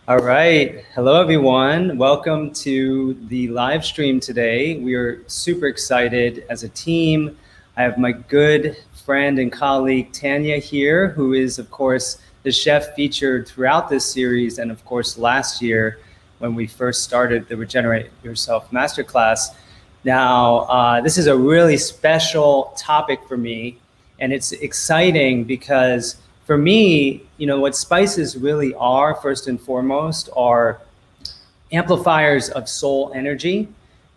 All right. Hello, everyone. Welcome to the live stream today. We are super excited as a team. I have my good friend and colleague, Tania, here, who is, of course, the chef featured throughout this series. And of course, last year when we first started the Regenerate Yourself Masterclass. Now, this is a really special topic for me. And it's exciting because for me, what spices really are, first and foremost, are amplifiers of soul energy,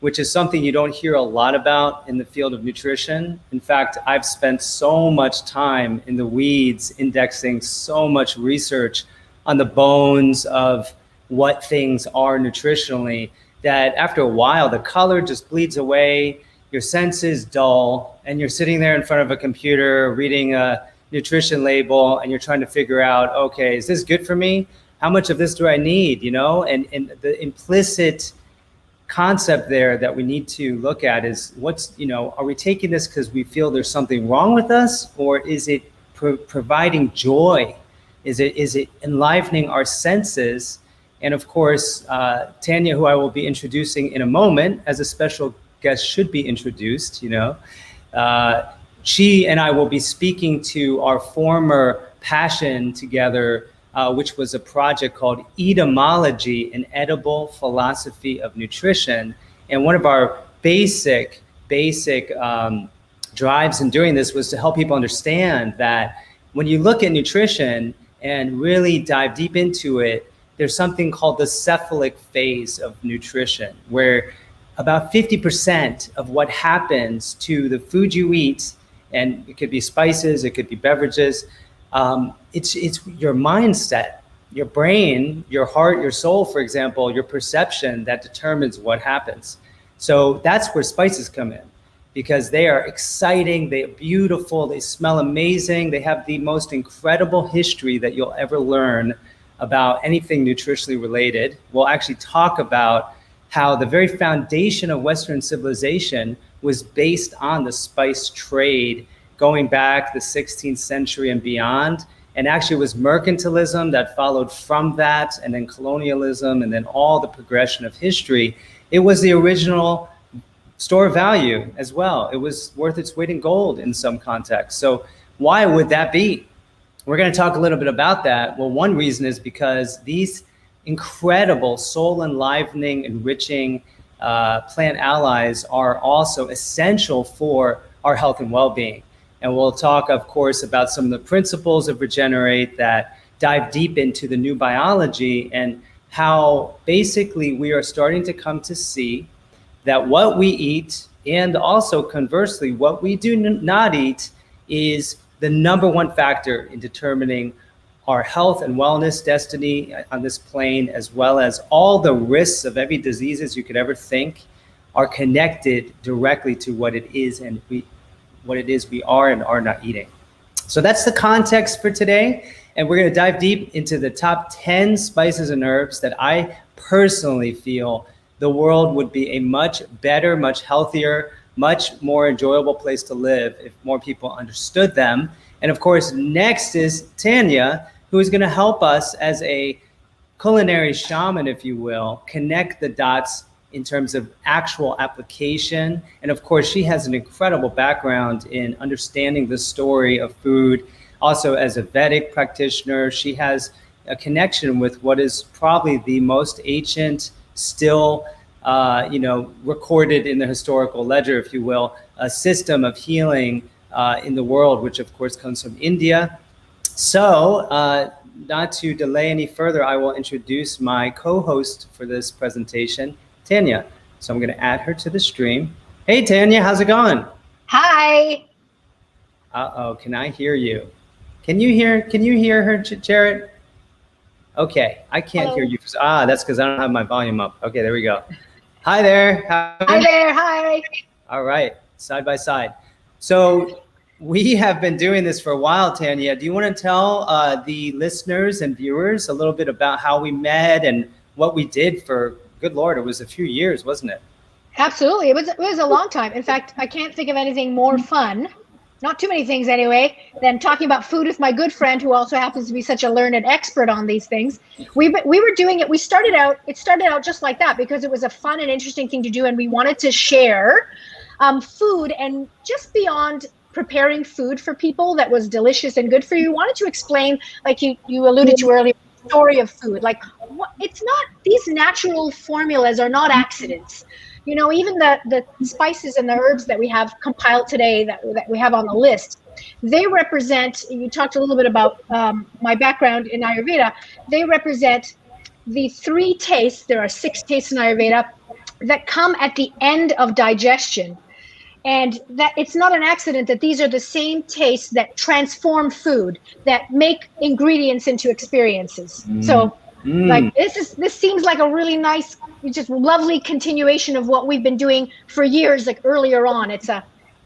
which is something you don't hear a lot about in the field of nutrition. In fact, I've spent so much time in the weeds indexing so much research on the bones of what things are nutritionally that after a while, the color just bleeds away, your senses dull, and you're sitting there in front of a computer reading a nutrition label and you're trying to figure out, okay, is this good for me? How much of this do I need? And the implicit concept there that we need to look at is are we taking this because we feel there's something wrong with us, or is it providing joy? Is it enlivening our senses? And of course, Tania, who I will be introducing in a moment as a special guest should be introduced, she and I will be speaking to our former passion together, which was a project called Etymology, an edible philosophy of nutrition. And one of our basic drives in doing this was to help people understand that when you look at nutrition and really dive deep into it, there's something called the cephalic phase of nutrition, where about 50% of what happens to the food you eat, and it could be spices, it could be beverages, it's your mindset, your brain, your heart, your soul, for example, your perception that determines what happens. So that's where spices come in, because they are exciting, they're beautiful, they smell amazing, they have the most incredible history that you'll ever learn about anything nutritionally related. We'll actually talk about how the very foundation of Western civilization was based on the spice trade going back the 16th century and beyond. And actually it was mercantilism that followed from that, and then colonialism, and then all the progression of history. It was the original store of value as well. It was worth its weight in gold in some contexts. So why would that be? We're going to talk a little bit about that. Well, one reason is because these incredible soul enlivening, enriching plant allies are also essential for our health and well-being. And we'll talk, of course, about some of the principles of Regenerate that dive deep into the new biology and how basically we are starting to come to see that what we eat, and also conversely, what we do not eat, is the number one factor in determining our health and wellness destiny on this plane, as well as all the risks of every diseases you could ever think are connected directly to what it is we are and are not eating. So that's the context for today. And we're going to dive deep into the top 10 spices and herbs that I personally feel the world would be a much better, much healthier, much more enjoyable place to live if more people understood them. And of course, next is Tania, who is going to help us as a culinary shaman, if you will, connect the dots in terms of actual application. And of course, she has an incredible background in understanding the story of food. Also, as a Vedic practitioner, she has a connection with what is probably the most ancient, still recorded in the historical ledger, if you will, a system of healing in the world, which of course comes from India. So not to delay any further, I will introduce my co-host for this presentation, Tania. So I'm going to add her to the stream. Hey, Tania, how's it going? Hi. Uh-oh, can I hear you? Can you hear her, Jarrett? Okay, I can't hear you. That's because I don't have my volume up. Okay, there we go. Hi there. Hi there. Hi. All right, side by side. So we have been doing this for a while, Tania. Do you want to tell the listeners and viewers a little bit about how we met and what we did for, good Lord, it was a few years, wasn't it? Absolutely. It was a long time. In fact, I can't think of anything more fun not too many things anyway, then talking about food with my good friend who also happens to be such a learned expert on these things. We were doing it. It started out just like that because it was a fun and interesting thing to do, and we wanted to share food, and just beyond preparing food for people that was delicious and good for you, wanted to explain, like you alluded to earlier, the story of food. Like, it's not, these natural formulas are not accidents. You know, even the spices and the herbs that we have compiled today that we have on the list, they represent, you talked a little bit about my background in Ayurveda, they represent the 3 tastes, there are 6 tastes in Ayurveda, that come at the end of digestion. And that it's not an accident that these are the same tastes that transform food, that make ingredients into experiences. So like this seems like a really nice, just lovely continuation of what we've been doing for years, like earlier on.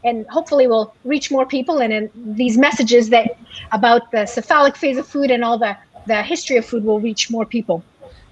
And hopefully we'll reach more people, and these messages that about the cephalic phase of food and all the history of food will reach more people.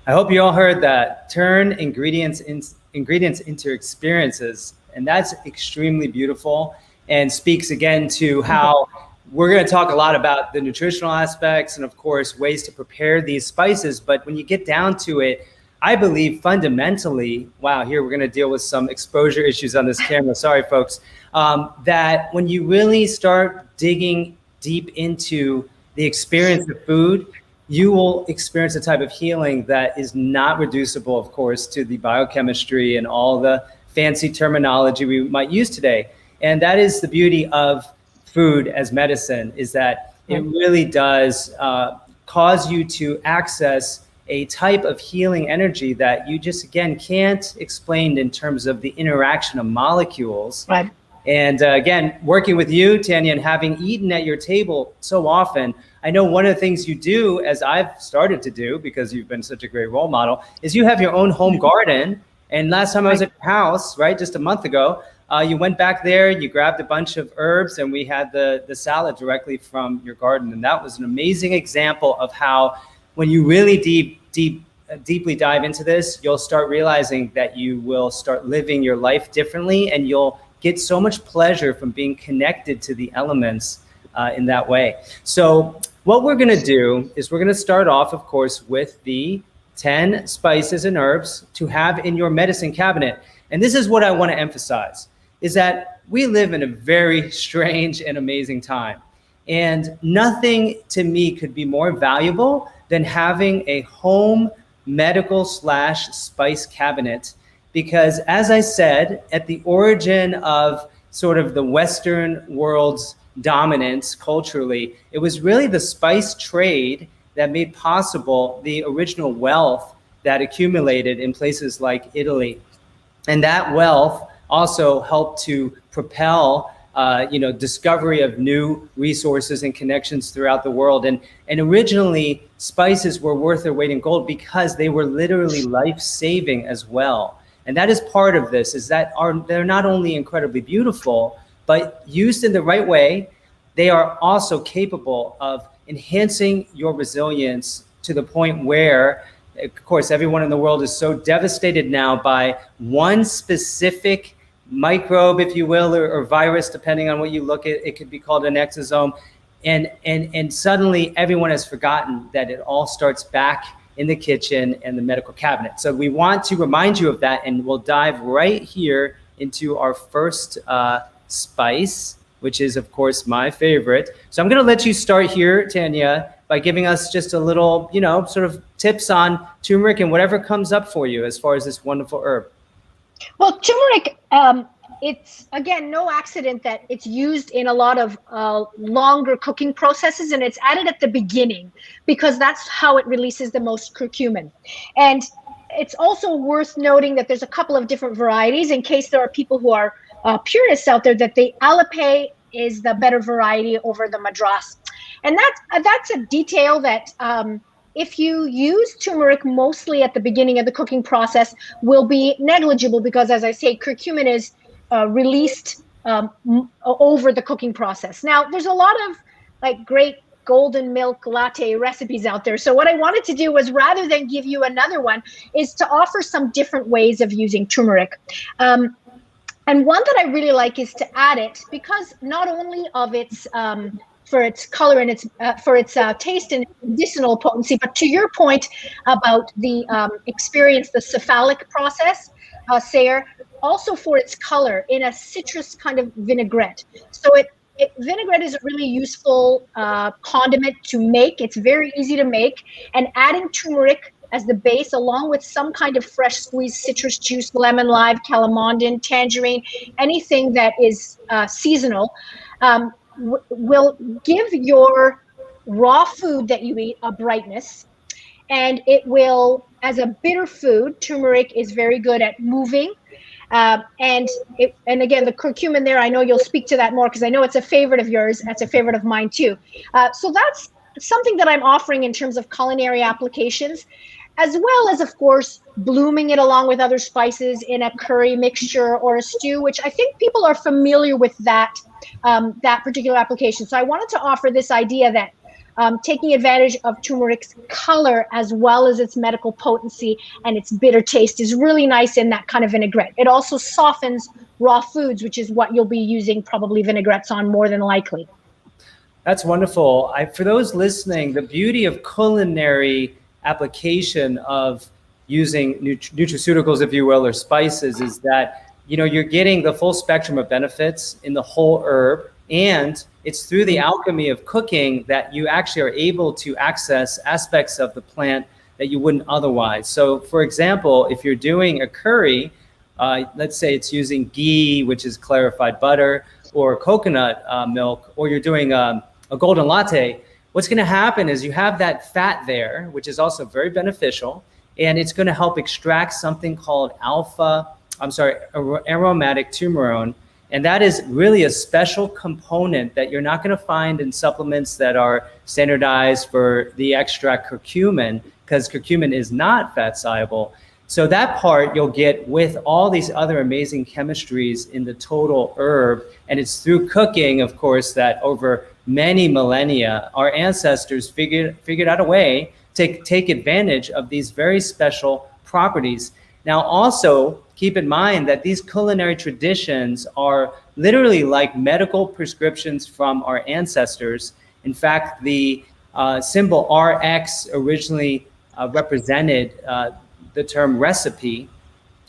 I hope you all heard that. Turn ingredients into experiences. And that's extremely beautiful, and speaks again to how we're going to talk a lot about the nutritional aspects and, of course, ways to prepare these spices. But when you get down to it, I believe fundamentally, wow, here we're going to deal with some exposure issues on this camera. Sorry, folks. That when you really start digging deep into the experience of food, you will experience a type of healing that is not reducible, of course, to the biochemistry and all the fancy terminology we might use today. And that is the beauty of food as medicine, is that it really does cause you to access a type of healing energy that you just, again, can't explain in terms of the interaction of molecules. Right. And again, working with you, Tania, and having eaten at your table so often, I know one of the things you do, as I've started to do, because you've been such a great role model, is you have your own home garden. And last time I was at your house, right, just a month ago, you went back there, you grabbed a bunch of herbs, and we had the salad directly from your garden. And that was an amazing example of how, when you really deeply dive into this, you'll start realizing that you will start living your life differently, and you'll get so much pleasure from being connected to the elements in that way. So what we're going to do is we're going to start off, of course, with the 10 spices and herbs to have in your medicine cabinet. And this is what I want to emphasize, is that we live in a very strange and amazing time. And nothing to me could be more valuable than having a home medical / spice cabinet. Because as I said, at the origin of sort of the Western world's dominance culturally, it was really the spice trade that made possible the original wealth that accumulated in places like Italy. And that wealth also helped to propel discovery of new resources and connections throughout the world. And originally, spices were worth their weight in gold because they were literally life-saving as well. And that is part of this, is that they're not only incredibly beautiful, but used in the right way, they are also capable of enhancing your resilience to the point where, of course, everyone in the world is so devastated now by one specific microbe, if you will, or virus, depending on what you look at. It could be called an exosome. And suddenly everyone has forgotten that it all starts back in the kitchen and the medical cabinet. So we want to remind you of that, and we'll dive right here into our first spice, which is, of course, my favorite. So I'm going to let you start here, Tania, by giving us just a little, sort of tips on turmeric and whatever comes up for you as far as this wonderful herb. Well, turmeric, it's, again, no accident that it's used in a lot of longer cooking processes, and it's added at the beginning because that's how it releases the most curcumin. And it's also worth noting that there's a couple of different varieties in case there are people who are purists out there, that the Alape is the better variety over the Madras. And that's a detail that if you use turmeric mostly at the beginning of the cooking process will be negligible because, as I say, curcumin is released over the cooking process. Now, there's a lot of great golden milk latte recipes out there. So what I wanted to do was, rather than give you another one, is to offer some different ways of using turmeric. And one that I really like is to add it because not only of its for its color and its for its taste and medicinal potency, but to your point about the experience, the cephalic process, Sayer, also for its color in a citrus kind of vinaigrette. So vinaigrette is a really useful condiment to make. It's very easy to make, and adding turmeric as the base, along with some kind of fresh squeezed citrus juice, lemon, lime, calamondin, tangerine, anything that is seasonal, will give your raw food that you eat a brightness. And it will, as a bitter food, turmeric is very good at moving. And again, the curcumin there, I know you'll speak to that more because I know it's a favorite of yours. That's a favorite of mine too. So that's something that I'm offering in terms of culinary applications, as well as, of course, blooming it along with other spices in a curry mixture or a stew, which I think people are familiar with that particular application. So I wanted to offer this idea that taking advantage of turmeric's color as well as its medical potency and its bitter taste is really nice in that kind of vinaigrette. It also softens raw foods, which is what you'll be using probably vinaigrettes on more than likely. That's wonderful. For those listening, the beauty of culinary application of using nutraceuticals, if you will, or spices, is that you're getting the full spectrum of benefits in the whole herb, and it's through the alchemy of cooking that you actually are able to access aspects of the plant that you wouldn't otherwise. So, for example, if you're doing a curry, let's say it's using ghee, which is clarified butter, or coconut milk, or you're doing a golden latte, what's going to happen is you have that fat there, which is also very beneficial, and it's going to help extract something called aromatic turmerone. And that is really a special component that you're not going to find in supplements that are standardized for the extract curcumin, because curcumin is not fat soluble. So that part you'll get with all these other amazing chemistries in the total herb. And it's through cooking, of course, that over many millennia, our ancestors figured out a way to take advantage of these very special properties. Now, also keep in mind that these culinary traditions are literally like medical prescriptions from our ancestors. In fact, the symbol RX originally represented the term recipe,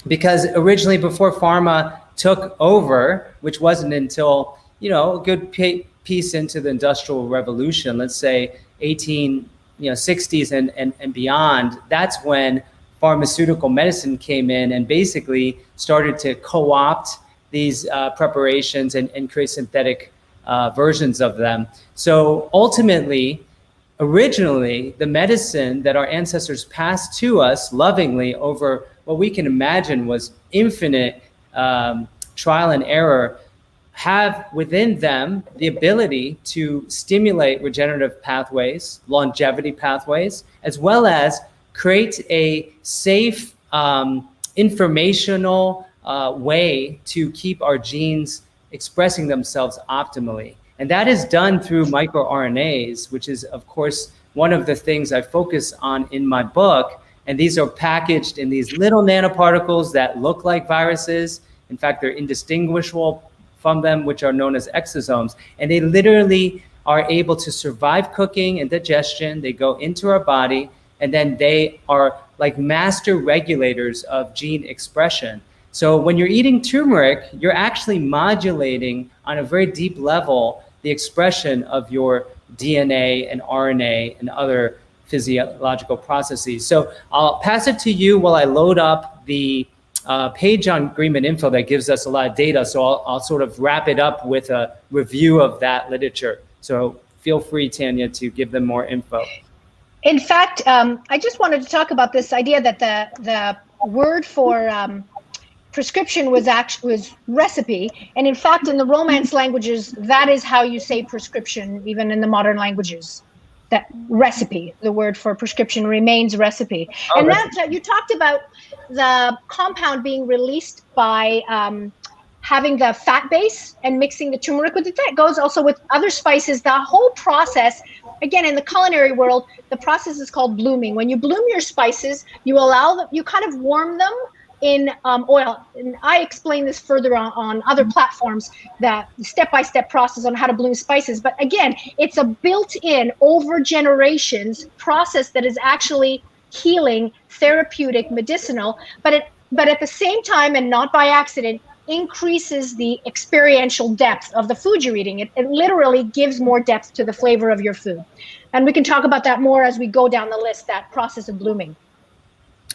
because originally, before pharma took over, which wasn't until a good piece into the Industrial Revolution, let's say 1860s and beyond, that's when pharmaceutical medicine came in and basically started to co-opt these preparations and create synthetic versions of them. So ultimately, originally, the medicine that our ancestors passed to us lovingly over what we can imagine was infinite trial and error have within them the ability to stimulate regenerative pathways, longevity pathways, as well as create a safe, informational way to keep our genes expressing themselves optimally. And that is done through microRNAs, which is, of course, one of the things I focus on in my book. And these are packaged in these little nanoparticles that look like viruses. In fact, they're indistinguishable from them, which are known as exosomes. And they literally are able to survive cooking and digestion. They go into our body, and then they are like master regulators of gene expression. So when you're eating turmeric, you're actually modulating on a very deep level the expression of your DNA and RNA and other physiological processes. So I'll pass it to you while I load up the page on GreenMedInfo that gives us a lot of data. So I'll sort of wrap it up with a review of that literature. So feel free, Tania, to give them more info. In fact, I just wanted to talk about this idea that the word for prescription was recipe, and in fact, in the Romance languages, that is how you say prescription, even in the modern languages. That recipe, the word for prescription remains recipe. Oh, and that you talked about the compound being released by having the fat base and mixing the turmeric with it. That goes also with other spices. The whole process, again, in the culinary world, the process is called blooming. When you bloom your spices, you allow them, you kind of warm them in oil. And I explain this further on other platforms, that step-by-step process on how to bloom spices. But again, it's a built-in over generations process that is actually healing, therapeutic, medicinal, but at the same time, and not by accident, increases the experiential depth of the food you're eating. It literally gives more depth to the flavor of your food. And we can talk about that more as we go down the list, that process of blooming.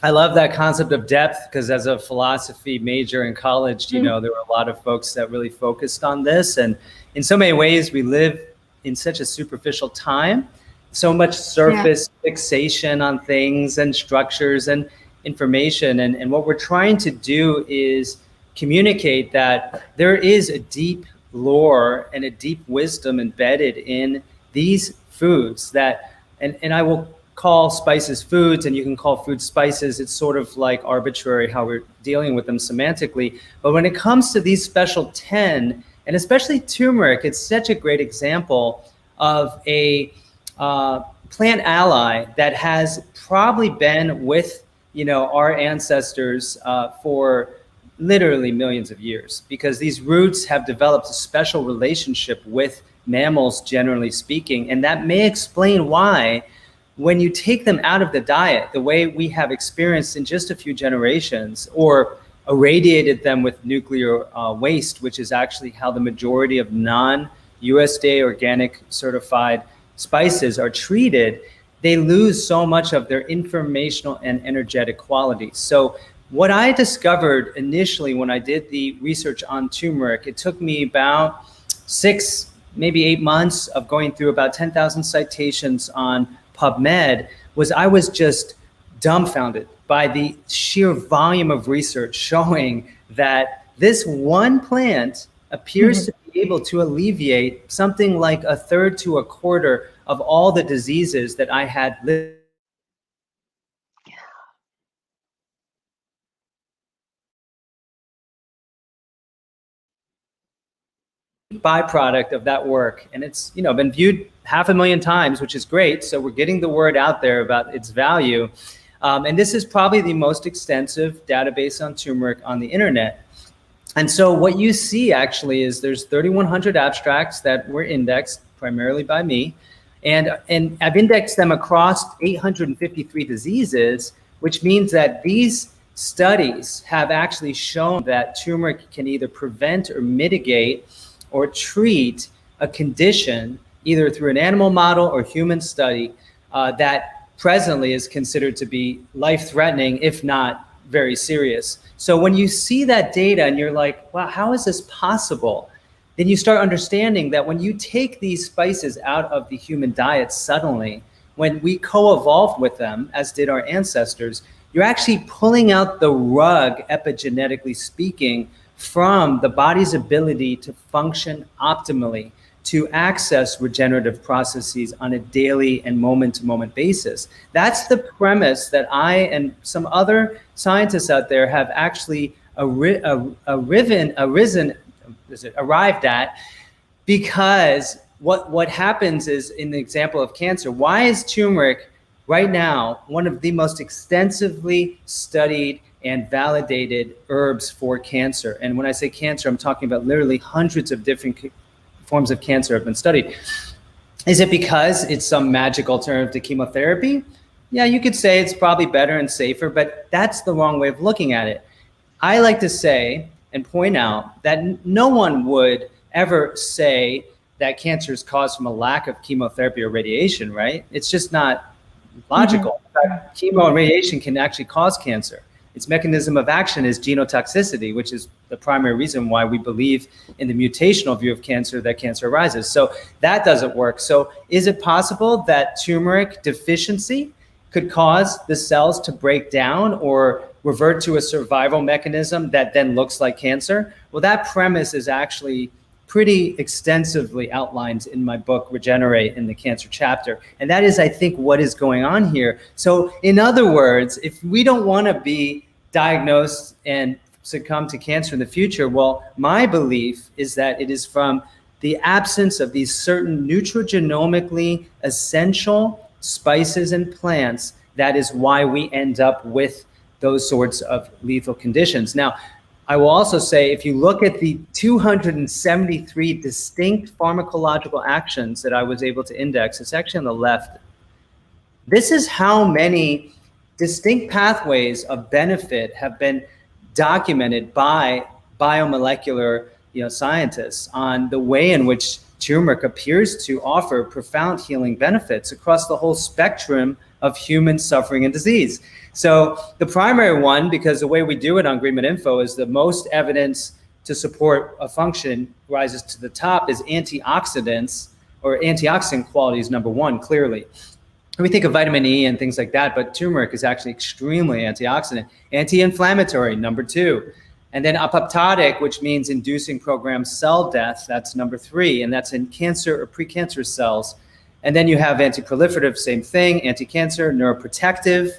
I love that concept of depth, because as a philosophy major in college, you know, there were a lot of folks that really focused on this. And in so many ways, we live in such a superficial time, so much surface fixation on things and structures and information. And what we're trying to do is communicate that there is a deep lore and a deep wisdom embedded in these foods that, and I will call spices foods, and you can call food spices. It's sort of like arbitrary how we're dealing with them semantically. But when it comes to these special 10, and especially turmeric, it's such a great example of a plant ally that has probably been with, you know, our ancestors for literally millions of years, because these roots have developed a special relationship with mammals, generally speaking. And that may explain why, when you take them out of the diet, the way we have experienced in just a few generations, or irradiated them with nuclear waste, which is actually how the majority of non-USDA organic certified spices are treated, they lose so much of their informational and energetic qualities. So what I discovered initially when I did the research on turmeric, it took me about 6, maybe 8 months of going through about 10,000 citations on PubMed, was I was just dumbfounded by the sheer volume of research showing that this one plant appears to be able to alleviate something like 1/3 to 1/4 of all the diseases that I had lived. Byproduct of that work, and it's, you know, been viewed 500,000 times, which is great. So we're getting the word out there about its value, and this is probably the most extensive database on turmeric on the internet. And so what you see actually is there's 3,100 abstracts that were indexed primarily by me, and I've indexed them across 853 diseases, which means that these studies have actually shown that turmeric can either prevent or mitigate or treat a condition either through an animal model or human study that presently is considered to be life-threatening, if not very serious. So when you see that data and you're like, wow, how is this possible? Then you start understanding that when you take these spices out of the human diet suddenly, when we co-evolved with them, as did our ancestors, you're actually pulling out the rug, epigenetically speaking, from the body's ability to function optimally, to access regenerative processes on a daily and moment-to-moment basis. That's the premise that I and some other scientists out there have actually arrived at, because what happens is, in the example of cancer, why is turmeric right now one of the most extensively studied and validated herbs for cancer? And when I say cancer, I'm talking about literally hundreds of different forms of cancer have been studied. Is it because it's some magic alternative to chemotherapy? Yeah, you could say it's probably better and safer, but that's the wrong way of looking at it. I like to say and point out that no one would ever say that cancer is caused from a lack of chemotherapy or radiation, right? It's just not logical. In fact, chemo and radiation can actually cause cancer. Its mechanism of action is genotoxicity, which is the primary reason why we believe in the mutational view of cancer that cancer arises. So that doesn't work. So is it possible that turmeric deficiency could cause the cells to break down or revert to a survival mechanism that then looks like cancer? Well, that premise is actually pretty extensively outlined in my book, Regenerate, in the cancer chapter. And that is, I think, what is going on here. So in other words, if we don't want to be diagnosed and succumb to cancer in the future, well, my belief is that it is from the absence of these certain nutrigenomically essential spices and plants that is why we end up with those sorts of lethal conditions. Now, I will also say, if you look at the 273 distinct pharmacological actions that I was able to index, it's actually on the left. This is how many distinct pathways of benefit have been documented by biomolecular scientists on the way in which turmeric appears to offer profound healing benefits across the whole spectrum of human suffering and disease. So the primary one, because the way we do it on GreenMedInfo is the most evidence to support a function rises to the top, is antioxidants, or antioxidant quality is number one, clearly. We think of vitamin E and things like that, but turmeric is actually extremely antioxidant. Anti-inflammatory, number two. And then apoptotic, which means inducing programmed cell death, that's number three, and that's in cancer or precancerous cells. And then you have anti-proliferative, same thing, anti-cancer, neuroprotective.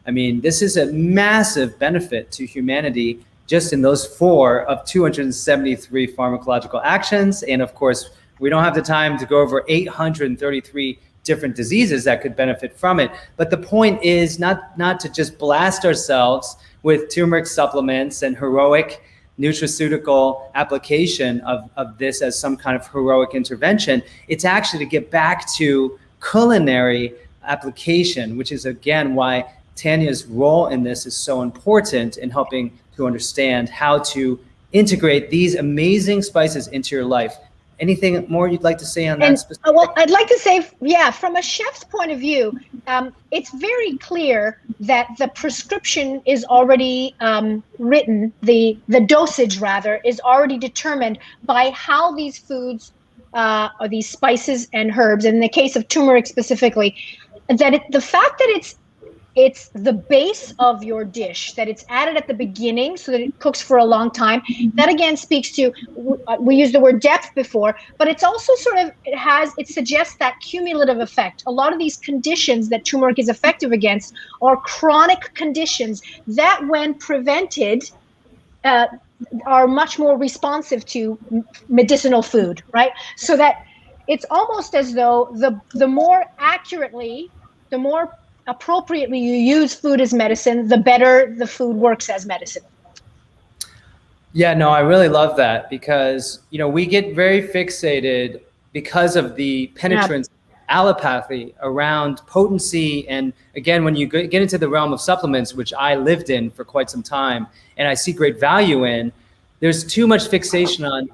I mean, this is a massive benefit to humanity just in those 4 of 273 pharmacological actions. And of course, we don't have the time to go over 833 different diseases that could benefit from it. But the point is not to just blast ourselves with turmeric supplements and heroic nutraceutical application of this as some kind of heroic intervention. It's actually to get back to culinary application, which is again why Tania's role in this is so important in helping to understand how to integrate these amazing spices into your life. Anything more you'd like to say on that specific? Well, I'd like to say, yeah, from a chef's point of view, it's very clear that the prescription is already written, the dosage rather, is already determined by how these foods or these spices and herbs, and in the case of turmeric specifically, that the fact that it's the base of your dish, that it's added at the beginning so that it cooks for a long time. That again speaks to, we used the word depth before, but it's also it suggests that cumulative effect. A lot of these conditions that turmeric is effective against are chronic conditions that when prevented are much more responsive to medicinal food, right? So that it's almost as though the more accurately, the more appropriately you use food as medicine, the better the food works as medicine. Yeah, no, I really love that because, we get very fixated because of the penetrance allopathy around potency. And again, when you get into the realm of supplements, which I lived in for quite some time, and I see great value in, there's too much fixation on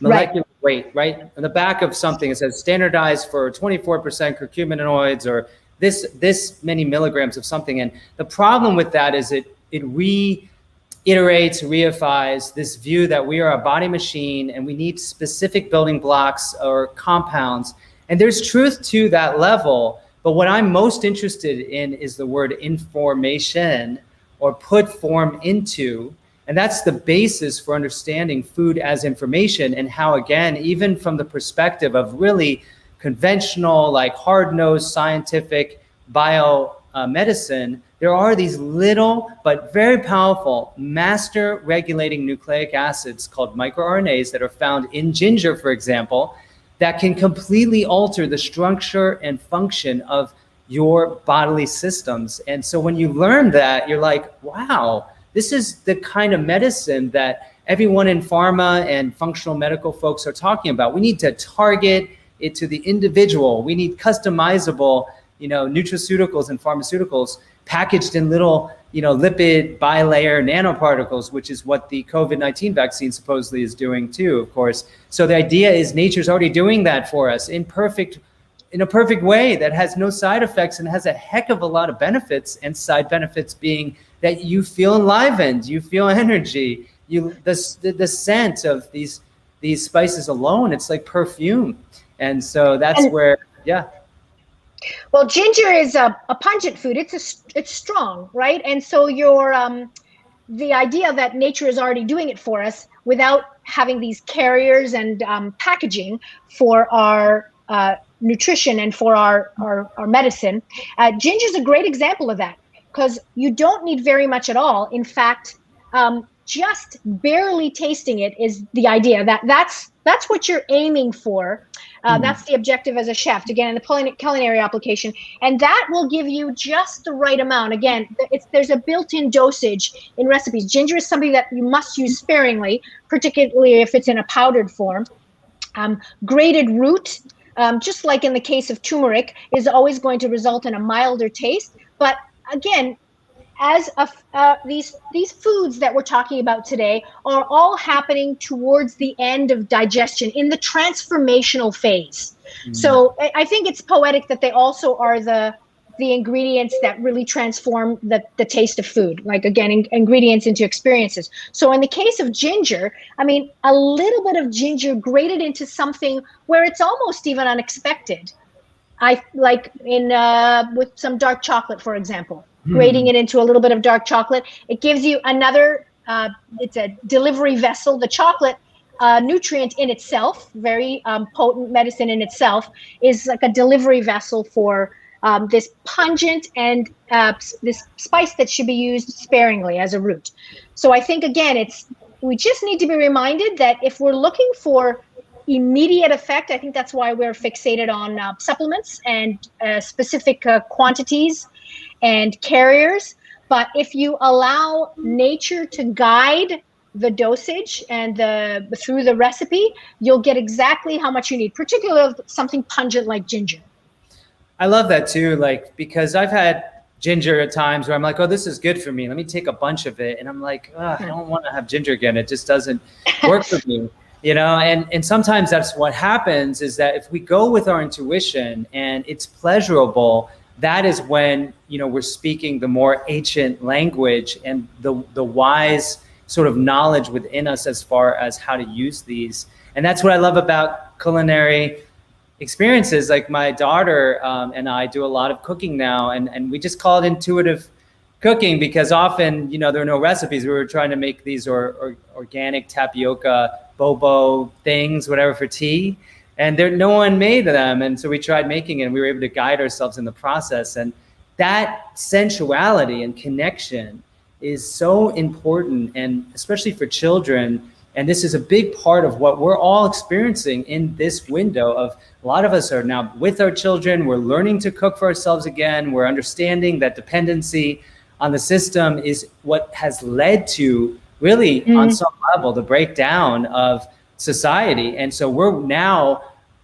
molecular weight, right? On the back of something, it says standardized for 24% curcuminoids or this many milligrams of something. And the problem with that is it reiterates, reifies this view that we are a body machine and we need specific building blocks or compounds. And there's truth to that level. But what I'm most interested in is the word information, or put form into. And that's the basis for understanding food as information, and how, again, even from the perspective of really conventional, like hard-nosed scientific medicine, there are these little but very powerful master regulating nucleic acids called microRNAs that are found in ginger, for example, that can completely alter the structure and function of your bodily systems. And so when you learn that, you're like, wow, this is the kind of medicine that everyone in pharma and functional medical folks are talking about. We need to target it to the individual. We need customizable, nutraceuticals and pharmaceuticals packaged in little, lipid bilayer nanoparticles, which is what the COVID-19 vaccine supposedly is doing too, of course. So the idea is nature's already doing that for us in a perfect way that has no side effects and has a heck of a lot of benefits, and side benefits being that you feel enlivened, you feel energy, the scent of these spices alone, it's like perfume. And so that's where, yeah. Well, ginger is a pungent food. It's strong, right? And so the idea that nature is already doing it for us without having these carriers and packaging for our nutrition and for our medicine. Ginger is a great example of that, because you don't need very much at all. In fact, just barely tasting it is the idea. That's That's what you're aiming for. That's the objective as a chef, again, in the culinary application. And that will give you just the right amount. Again, there's a built-in dosage in recipes. Ginger is something that you must use sparingly, particularly if it's in a powdered form. Grated root, just like in the case of turmeric, is always going to result in a milder taste. But again, as these foods that we're talking about today are all happening towards the end of digestion, in the transformational phase. So I think it's poetic that they also are the ingredients that really transform the taste of food, like, again, ingredients into experiences. So in the case of ginger, I mean, a little bit of ginger grated into something where it's almost even unexpected. I like with some dark chocolate, for example. Grating it into a little bit of dark chocolate. It gives you another, it's a delivery vessel. The chocolate nutrient in itself, very potent medicine in itself, is like a delivery vessel for this pungent and this spice that should be used sparingly as a root. So I think, again, we just need to be reminded that if we're looking for immediate effect, I think that's why we're fixated on supplements and specific quantities and carriers. But if you allow nature to guide the dosage and through the recipe, you'll get exactly how much you need, particularly something pungent like ginger. I love that too, like, because I've had ginger at times where I'm like, oh, this is good for me, let me take a bunch of it, and I'm like, oh, I don't want to have ginger again, it just doesn't work for me, you know. And sometimes that's what happens, is that if we go with our intuition and it's pleasurable, that is when, you know, we're speaking the more ancient language and the wise sort of knowledge within us as far as how to use these. And that's what I love about culinary experiences. Like, my daughter and I do a lot of cooking now, and we just call it intuitive cooking, because often, you know, there are no recipes. We were trying to make these organic tapioca bobo things, whatever, for tea. And no one made them. And so we tried making it, and we were able to guide ourselves in the process. And that sensuality and connection is so important, and especially for children. And this is a big part of what we're all experiencing in this window of, a lot of us are now with our children. We're learning to cook for ourselves again. We're understanding that dependency on the system is what has led to, really, on some level, the breakdown of society. And so we're now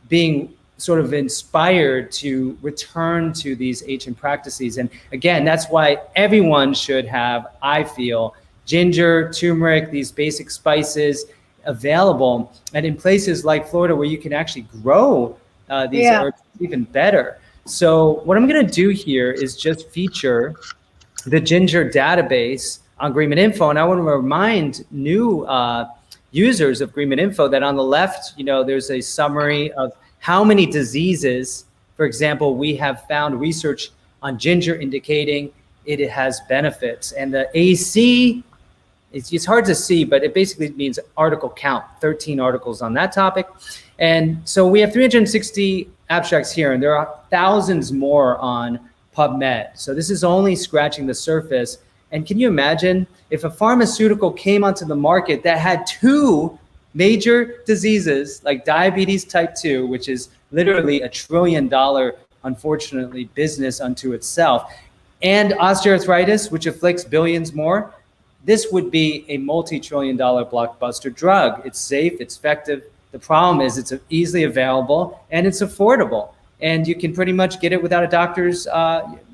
being sort of inspired to return to these ancient practices. And again, that's why everyone should have, I feel, ginger, turmeric, these basic spices available. And in places like Florida, where you can actually grow these herbs, even better. So what I'm going to do here is just feature the ginger database on GreenMedInfo. And I want to remind new users of GreenMedInfo that on the left, you know, there's a summary of how many diseases, for example, we have found research on ginger indicating it has benefits. And the AC, it's hard to see, but it basically means article count, 13 articles on that topic. And so we have 360 abstracts here, and there are thousands more on PubMed. So this is only scratching the surface. And can you imagine if a pharmaceutical came onto the market that had 2 major diseases, like diabetes type 2, which is literally $1 trillion, unfortunately, business unto itself, and osteoarthritis, which afflicts billions more? This would be a multi-trillion-dollar blockbuster drug. It's safe, it's effective. The problem is it's easily available and it's affordable. And you can pretty much get it without a doctor's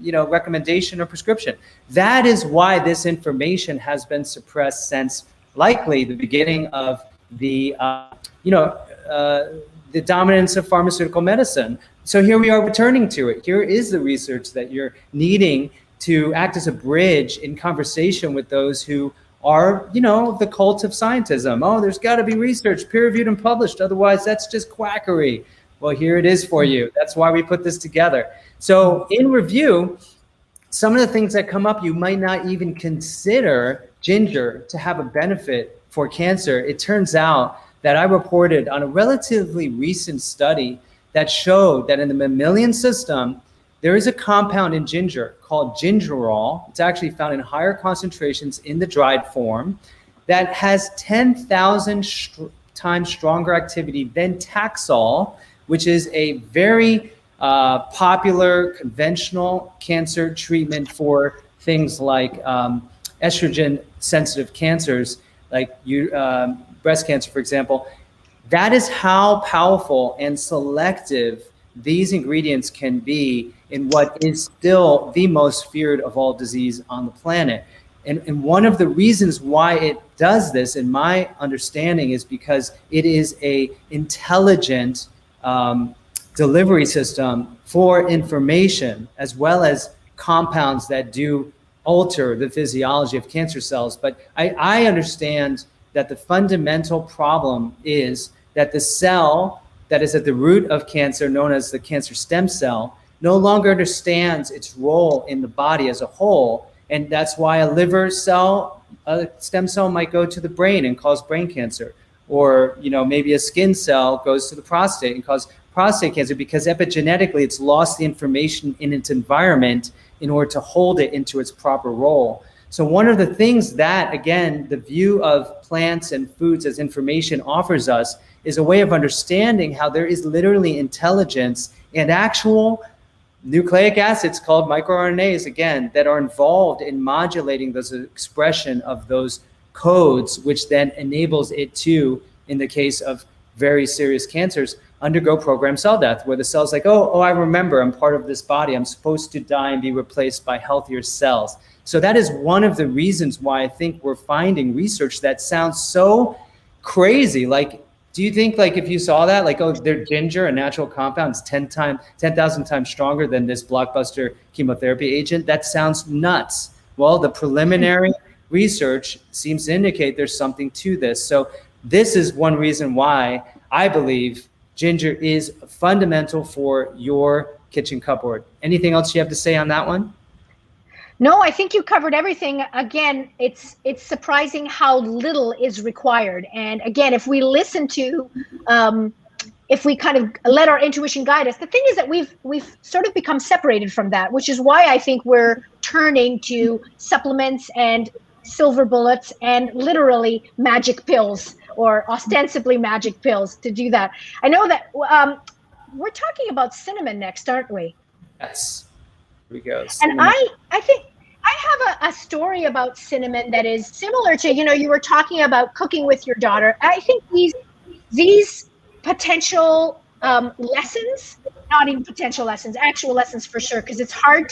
recommendation or prescription. That is why this information has been suppressed since likely the beginning of the dominance of pharmaceutical medicine. So here we are returning to it. Here is the research that you're needing to act as a bridge in conversation with those who are, you know, the cult of scientism. Oh, there's got to be research, peer-reviewed and published. Otherwise, that's just quackery. Well, here it is for you. That's why we put this together. So in review, some of the things that come up, you might not even consider ginger to have a benefit for cancer. It turns out that I reported on a relatively recent study that showed that in the mammalian system, there is a compound in ginger called gingerol. It's actually found in higher concentrations in the dried form that has 10,000 times stronger activity than Taxol, which is a very popular conventional cancer treatment for things like estrogen sensitive cancers, like breast cancer, for example. That is how powerful and selective these ingredients can be in what is still the most feared of all disease on the planet. And one of the reasons why it does this, in my understanding, is because it is a intelligent delivery system for information, as well as compounds that do alter the physiology of cancer cells. But I understand that the fundamental problem is that the cell that is at the root of cancer, known as the cancer stem cell, no longer understands its role in the body as a whole. And that's why a liver cell, a stem cell might go to the brain and cause brain cancer. Or, maybe a skin cell goes to the prostate and cause prostate cancer, because epigenetically it's lost the information in its environment in order to hold it into its proper role. So one of the things that, again, the view of plants and foods as information offers us is a way of understanding how there is literally intelligence and actual nucleic acids called microRNAs, again, that are involved in modulating the expression of those codes, which then enables it to, in the case of very serious cancers, undergo programmed cell death, where the cell's like, oh, I remember, I'm part of this body, I'm supposed to die and be replaced by healthier cells. So that is one of the reasons why I think we're finding research that sounds so crazy. Like, do you think, like, if you saw that, like, oh, their ginger, a natural compound, is 10,000 times stronger than this blockbuster chemotherapy agent? That sounds nuts. Well, the preliminary research seems to indicate there's something to this. So this is one reason why I believe ginger is fundamental for your kitchen cupboard. Anything else you have to say on that one? No, I think you covered everything. Again, it's surprising how little is required. And again, if we listen to, if we kind of let our intuition guide us, the thing is that we've sort of become separated from that, which is why I think we're turning to supplements and silver bullets and literally magic pills, or ostensibly magic pills, to do that. I know that we're talking about cinnamon next, aren't we? Yes. Here we go. Cinnamon. And I think I have a story about cinnamon that is similar to, you were talking about cooking with your daughter. I think these potential lessons, not even potential lessons, actual lessons for sure, because it's hard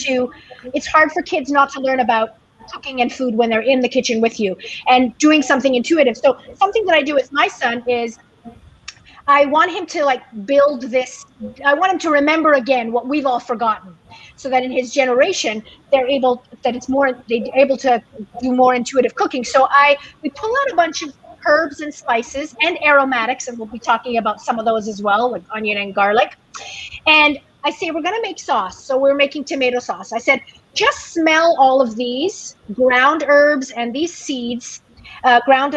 for kids not to learn about cooking and food when they're in the kitchen with you and doing something intuitive. So something that I do with my son is I want him to build this. I want him to remember again what we've all forgotten, so that in his generation they're able to do more intuitive cooking. So we pull out a bunch of herbs and spices and aromatics, and we'll be talking about some of those as well, like onion and garlic. And I say, we're going to make sauce. So we're making tomato sauce. I said, just smell all of these ground herbs and these seeds, ground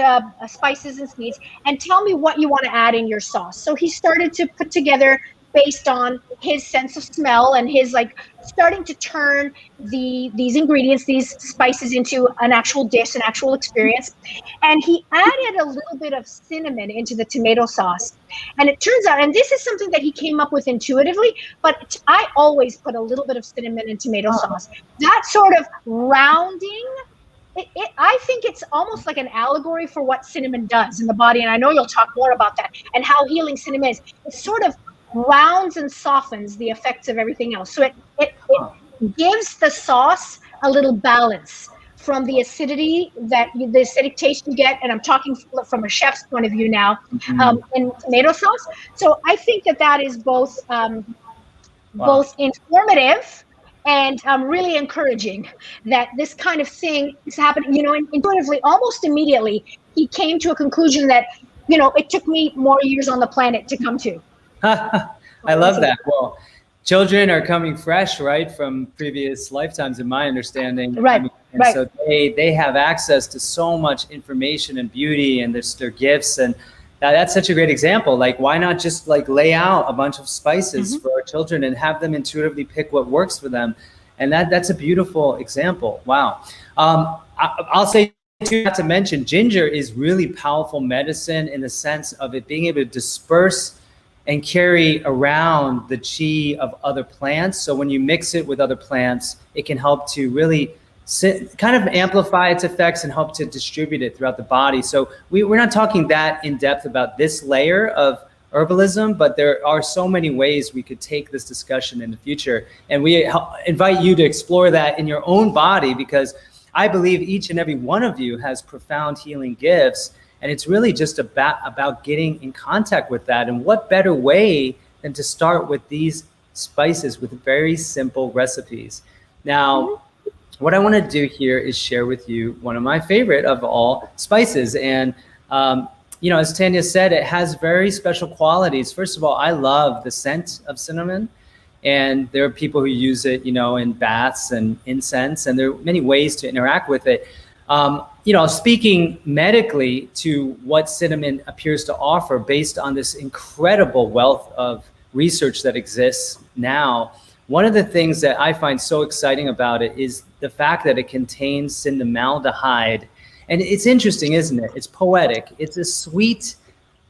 spices and seeds, and tell me what you want to add in your sauce. So he started to put together, based on his sense of smell and his starting to turn these ingredients, these spices, into an actual dish, an actual experience. And he added a little bit of cinnamon into the tomato sauce. And it turns out, and this is something that he came up with intuitively, but I always put a little bit of cinnamon in tomato sauce. That sort of rounding, I think it's almost like an allegory for what cinnamon does in the body. And I know you'll talk more about that and how healing cinnamon is. It sort of rounds and softens the effects of everything else. So it gives the sauce a little balance from the acidity, the acidic taste you get. And I'm talking from a chef's point of view now, in tomato sauce. So I think that is both informative and really encouraging that this kind of thing is happening. Intuitively, almost immediately, he came to a conclusion that, it took me more years on the planet to come to. I love that. Well, children are coming fresh, right, from previous lifetimes, in my understanding. Right. So they have access to so much information and beauty and their gifts. And that's such a great example. Why not just lay out a bunch of spices for our children and have them intuitively pick what works for them? And that's a beautiful example. Wow. I'll say not to mention, ginger is really powerful medicine in the sense of it being able to disperse and carry around the chi of other plants. So when you mix it with other plants, it can help to really kind of amplify its effects and help to distribute it throughout the body. So we're not talking that in depth about this layer of herbalism, but there are so many ways we could take this discussion in the future. And we invite you to explore that in your own body, because I believe each and every one of you has profound healing gifts. And it's really just about getting in contact with that. And what better way than to start with these spices with very simple recipes. Now, what I want to do here is share with you one of my favorite of all spices. And, you know, as Tania said, it has very special qualities. First of all, I love the scent of cinnamon. And there are people who use it, you know, in baths and incense, and there are many ways to interact with it. You know, speaking medically to what cinnamon appears to offer based on this incredible wealth of research that exists now, one of the things that I find so exciting about it is the fact that it contains cinnamaldehyde. And it's interesting, isn't it? It's poetic. It's a sweet,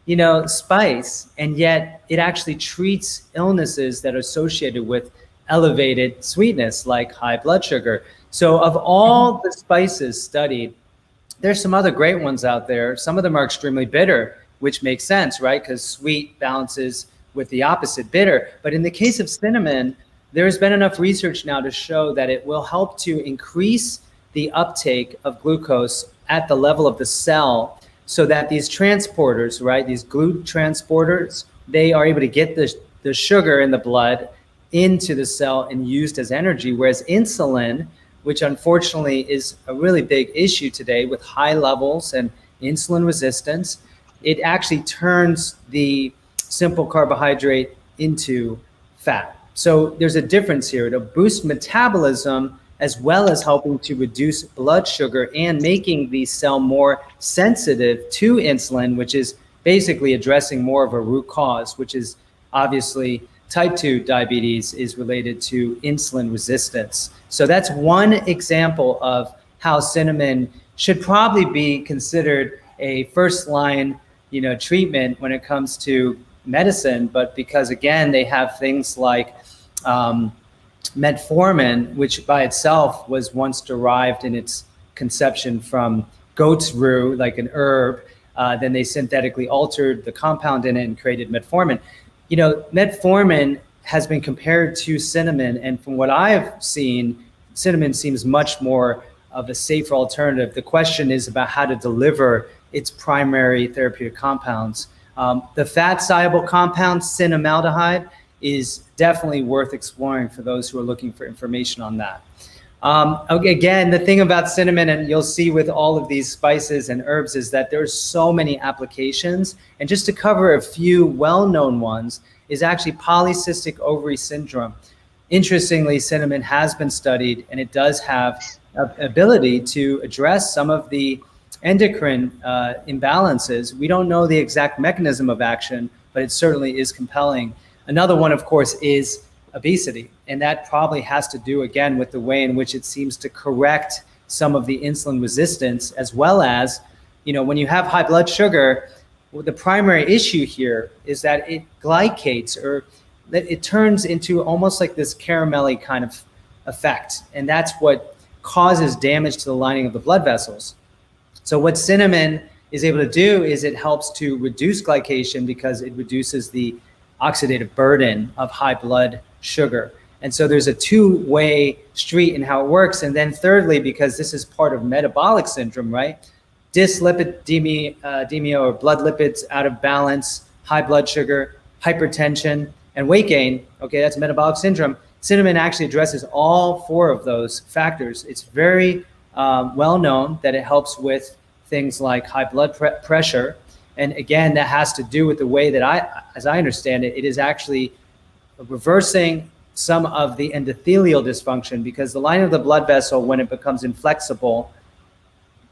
you know, spice, and yet it actually treats illnesses that are associated with elevated sweetness, like high blood sugar. So of all the spices studied, there's some other great ones out there. Some of them are extremely bitter, which makes sense, right? Because sweet balances with the opposite, bitter. But in the case of cinnamon, there's been enough research now to show that it will help to increase the uptake of glucose at the level of the cell, so that these transporters, right, these GLUT transporters, they are able to get the sugar in the blood into the cell and used as energy. Whereas insulin, which unfortunately is a really big issue today with high levels and insulin resistance, it actually turns the simple carbohydrate into fat. So there's a difference here. It'll boost metabolism as well as helping to reduce blood sugar and making the cell more sensitive to insulin, which is basically addressing more of a root cause, which is obviously type 2 diabetes is related to insulin resistance. So that's one example of how cinnamon should probably be considered a first line, you know, treatment when it comes to medicine. But because again, they have things like metformin, which by itself was once derived in its conception from goat's rue, like an herb. Then they synthetically altered the compound in it and created metformin. You know, metformin has been compared to cinnamon, and from what I've seen, cinnamon seems much more of a safer alternative. The question is about how to deliver its primary therapeutic compounds. The fat-soluble compound, cinnamaldehyde, is definitely worth exploring for those who are looking for information on that. Again, the thing about cinnamon, and you'll see with all of these spices and herbs, is that there's so many applications. And just to cover a few well-known ones is actually polycystic ovary syndrome. Interestingly, cinnamon has been studied, and it does have an ability to address some of the endocrine imbalances. We don't know the exact mechanism of action, but it certainly is compelling. Another one, of course, is obesity. And that probably has to do, again, with the way in which it seems to correct some of the insulin resistance, as well as, you know, when you have high blood sugar, well, the primary issue here is that it glycates, or that it turns into almost like this caramelly kind of effect. And that's what causes damage to the lining of the blood vessels. So what cinnamon is able to do is it helps to reduce glycation because it reduces the oxidative burden of high blood sugar. And so there's a two-way street in how it works. And then thirdly, because this is part of metabolic syndrome, right? Dyslipidemia, or blood lipids out of balance, high blood sugar, hypertension, and weight gain. Okay, that's metabolic syndrome. Cinnamon actually addresses all four of those factors. It's very well known that it helps with things like high blood pressure. And again, that has to do with the way that as I understand it, it is actually reversing some of the endothelial dysfunction, because the lining of the blood vessel, when it becomes inflexible,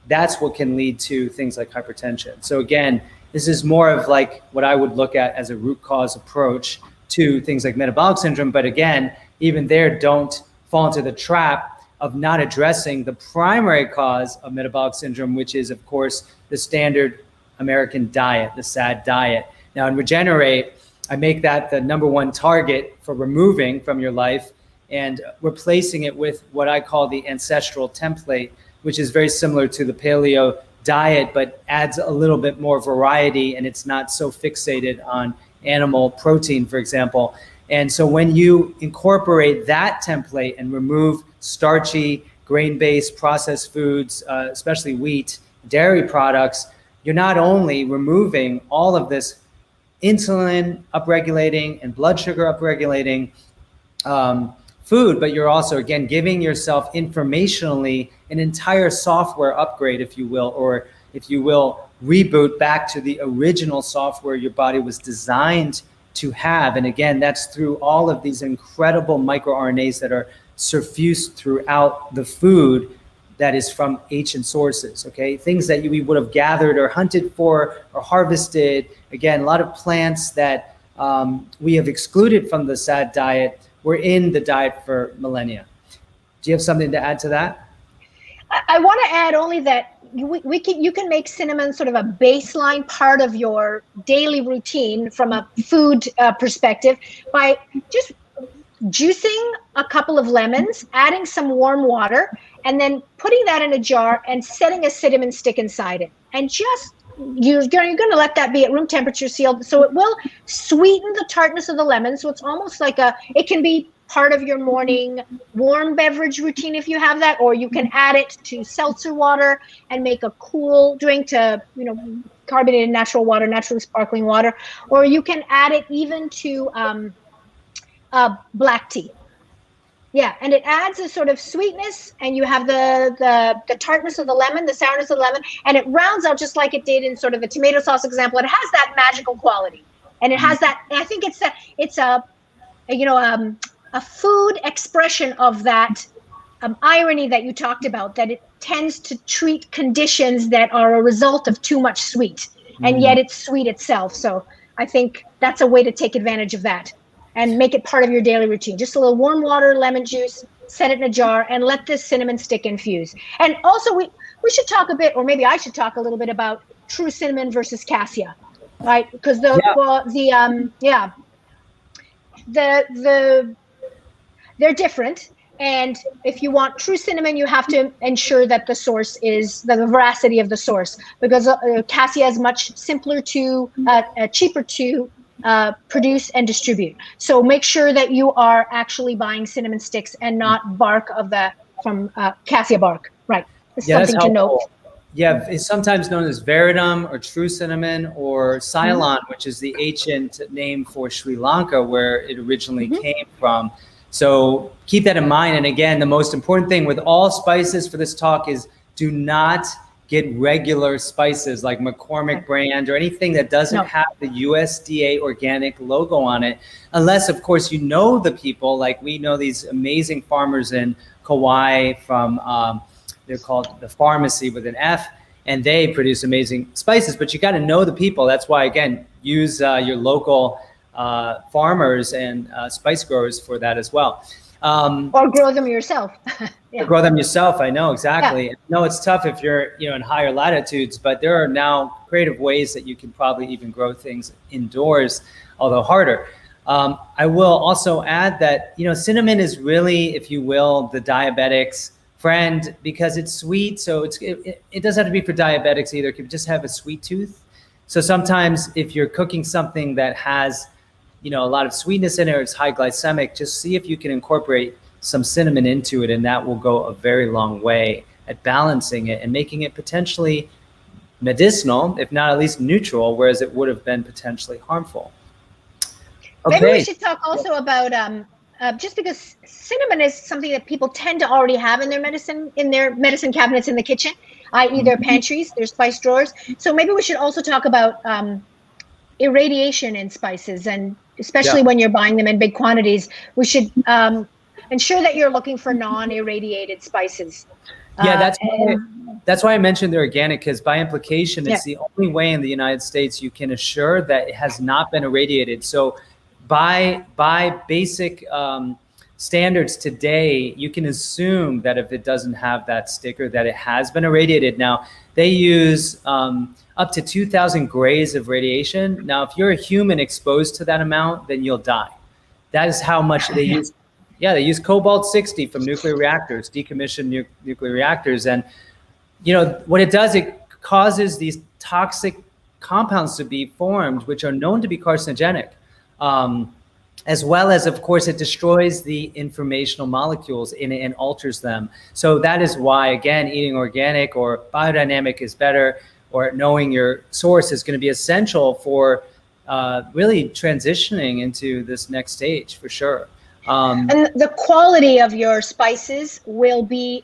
that's what can lead to things like hypertension. So again, this is more of like what I would look at as a root cause approach to things like metabolic syndrome. But again, even there, don't fall into the trap of not addressing the primary cause of metabolic syndrome, which is, of course, the standard American diet, the SAD diet. Now, in Regenerate, I make that the #1 target for removing from your life and replacing it with what I call the ancestral template, which is very similar to the paleo diet, but adds a little bit more variety, and it's not so fixated on animal protein, for example. And so when you incorporate that template and remove starchy, grain-based processed foods, especially wheat, dairy products, you're not only removing all of this insulin upregulating and blood sugar upregulating food, but you're also, again, giving yourself informationally an entire software upgrade, if you will, or if you will, reboot back to the original software your body was designed to have. And again, that's through all of these incredible microRNAs that are suffused throughout the food that is from ancient sources, okay? Things that we would have gathered or hunted for or harvested. Again, a lot of plants that we have excluded from the SAD diet were in the diet for millennia. Do you have something to add to that? I want to add only that you can make cinnamon sort of a baseline part of your daily routine from a food perspective by just juicing a couple of lemons, adding some warm water, and then putting that in a jar and setting a cinnamon stick inside it. And just, you're going to let that be at room temperature sealed. So it will sweeten the tartness of the lemon. So it's almost like it can be part of your morning warm beverage routine if you have that, or you can add it to seltzer water and make a cool drink to, carbonated natural water, naturally sparkling water, or you can add it even to black tea. Yeah, and it adds a sort of sweetness, and you have the tartness of the lemon, the sourness of the lemon, and it rounds out just like it did in sort of a tomato sauce example. It has that magical quality, and it has that. I think it's a food expression of that irony that you talked about, that it tends to treat conditions that are a result of too much sweet, and yet it's sweet itself. So I think that's a way to take advantage of that and make it part of your daily routine. Just a little warm water, lemon juice, set it in a jar, and let this cinnamon stick infuse. And also, we should talk a bit, or maybe I should talk a little bit about true cinnamon versus cassia, right? Because they're different. And if you want true cinnamon, you have to ensure that the source is the veracity of the source, because cassia is much simpler to, cheaper to produce and distribute. So make sure that you are actually buying cinnamon sticks and not bark from cassia bark. Right. It's something to note. Yeah, it's sometimes known as veridum or true cinnamon, or Ceylon, which is the ancient name for Sri Lanka, where it originally came from. So keep that in mind. And again, the most important thing with all spices for this talk is do not get regular spices like McCormick brand or anything that doesn't have the USDA organic logo on it, unless, of course, the people. Like we know these amazing farmers in Kauai from, they're called the Pharmacy with an F, and they produce amazing spices, but you got to know the people. That's why, again, use your local farmers and spice growers for that as well. Or grow them yourself. Or grow them yourself. I know, exactly. Yeah. No, it's tough if you're in higher latitudes, but there are now creative ways that you can probably even grow things indoors, although harder. I will also add that cinnamon is really, if you will, the diabetic's friend, because it's sweet. So it doesn't have to be for diabetics either. It could just have a sweet tooth. So sometimes if you're cooking something that has a lot of sweetness in it, or it's high glycemic, just see if you can incorporate some cinnamon into it, and that will go a very long way at balancing it and making it potentially medicinal, if not at least neutral, whereas it would have been potentially harmful. Okay. Maybe we should talk also about, just because cinnamon is something that people tend to already have in their medicine cabinets in the kitchen, i.e. their pantries, their spice drawers. So maybe we should also talk about irradiation in spices, and especially when you're buying them in big quantities, we should ensure that you're looking for non-irradiated spices. That's why I mentioned they're organic, because by implication, it's the only way in the United States you can assure that it has not been irradiated. So buy basic standards today, you can assume that if it doesn't have that sticker, that it has been irradiated. Now, they use up to 2,000 grays of radiation. Now, if you're a human exposed to that amount, then you'll die. That is how much they use. Yeah, they use cobalt-60 from nuclear reactors, decommissioned nuclear reactors. And, you know, what it does, it causes these toxic compounds to be formed, which are known to be carcinogenic, as well as, of course, it destroys the informational molecules in it and alters them. So that is why, again, eating organic or biodynamic is better, or knowing your source is going to be essential for really transitioning into this next stage, for sure. And the quality of your spices will be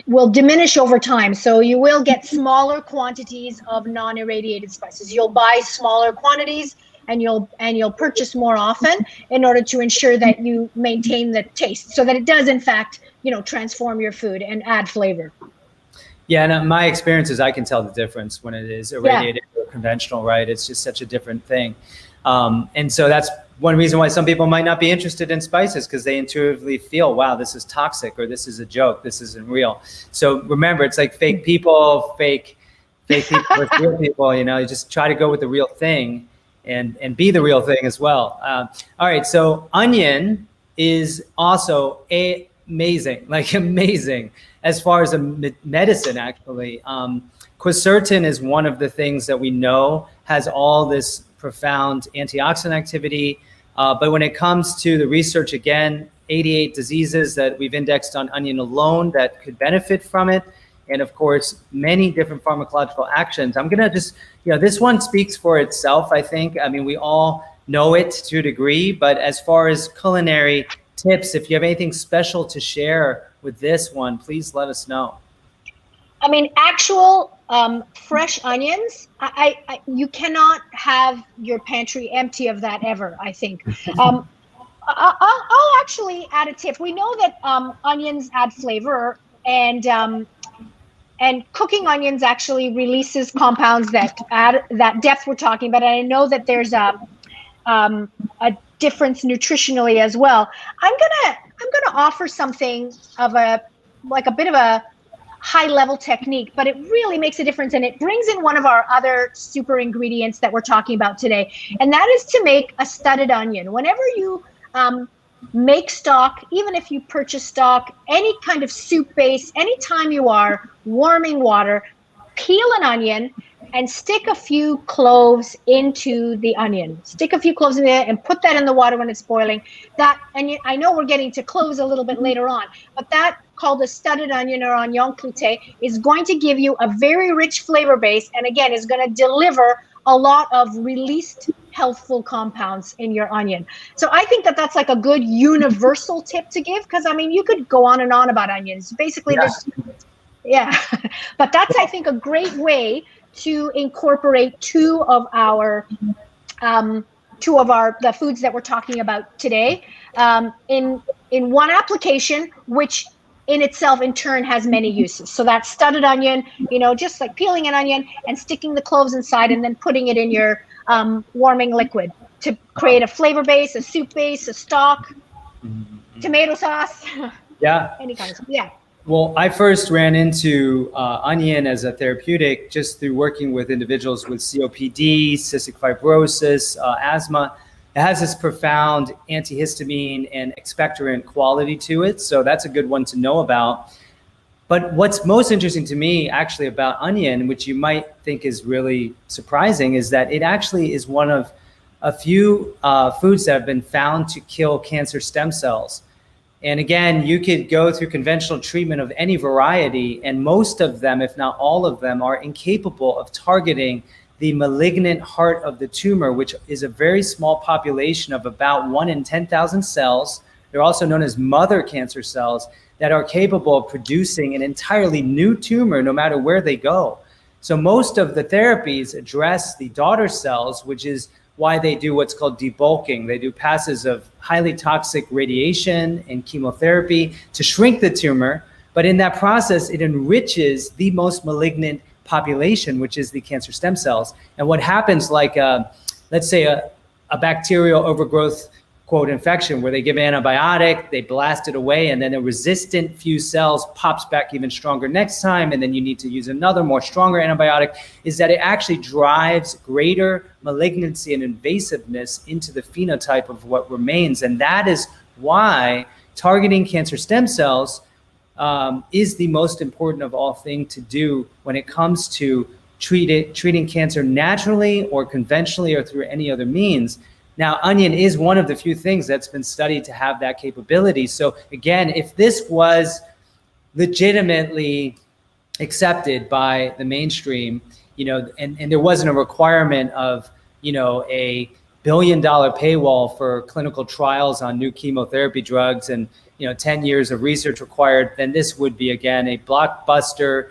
will diminish over time. So you will get smaller quantities of non-irradiated spices. You'll buy smaller quantities, and you'll purchase more often in order to ensure that you maintain the taste, so that it does in fact, you know, transform your food and add flavor. Yeah, and my experience is I can tell the difference when it is irradiated or conventional, right? It's just such a different thing. And so that's one reason why some people might not be interested in spices, because they intuitively feel, wow, this is toxic, or this is a joke, this isn't real. So remember, it's like fake people, fake people with real people, you know, you just try to go with the real thing and be the real thing as well. All right, so onion is also amazing, like amazing, as far as a medicine, actually. Quercetin is one of the things that we know has all this profound antioxidant activity. But when it comes to the research, again, 88 diseases that we've indexed on onion alone that could benefit from it. And of course, many different pharmacological actions. I'm gonna just, you know, this one speaks for itself, I think. I mean, we all know it to a degree, but as far as culinary tips, if you have anything special to share with this one, please let us know. I mean, actual fresh onions, you cannot have your pantry empty of that ever, I think. I'll actually add a tip. We know that onions add flavor, and cooking onions actually releases compounds that add that depth we're talking about. And I know that there's a difference nutritionally as well. I'm gonna offer something of a bit of a high level technique, but it really makes a difference, and it brings in one of our other super ingredients that we're talking about today, and that is to make a studded onion. Whenever you make stock, even if you purchase stock, any kind of soup base, anytime you are warming water, peel an onion and stick a few cloves into the onion. Stick a few cloves in there and put that in the water when it's boiling. I know we're getting to cloves a little bit later on, but that, called a studded onion or oignon clouté, is going to give you a very rich flavor base, and again, is going to deliver a lot of released healthful compounds in your onion. So I think that that's like a good universal tip to give, because I mean, you could go on and on about onions. Basically, but that's, I think, a great way to incorporate two of the foods that we're talking about today in one application, which in itself in turn has many uses. So that studded onion, you know, just like peeling an onion and sticking the cloves inside and then putting it in your warming liquid to create a flavor base, a soup base, a stock, tomato sauce. Yeah. Any kind of stuff. Yeah. Well, I first ran into onion as a therapeutic just through working with individuals with COPD, cystic fibrosis, asthma. It has this profound antihistamine and expectorant quality to it. So that's a good one to know about. But what's most interesting to me actually about onion, which you might think is really surprising, is that it actually is one of a few foods that have been found to kill cancer stem cells. And again, you could go through conventional treatment of any variety, and most of them, if not all of them, are incapable of targeting the malignant heart of the tumor, which is a very small population of about 1 in 10,000 cells. They're also known as mother cancer cells that are capable of producing an entirely new tumor no matter where they go. So most of the therapies address the daughter cells, which is why they do what's called debulking. They do passes of highly toxic radiation and chemotherapy to shrink the tumor. But in that process, it enriches the most malignant population, which is the cancer stem cells. And what happens, like let's say a bacterial overgrowth quote infection, where they give antibiotic, they blast it away, and then a resistant few cells pops back even stronger next time, and then you need to use another more stronger antibiotic, is that it actually drives greater malignancy and invasiveness into the phenotype of what remains. And that is why targeting cancer stem cells is the most important of all things to do when it comes to treating cancer naturally or conventionally or through any other means. Now, onion is one of the few things that's been studied to have that capability. So again, if this was legitimately accepted by the mainstream, and there wasn't a requirement of, a $1 billion paywall for clinical trials on new chemotherapy drugs and, 10 years of research required, then this would be, again, a blockbuster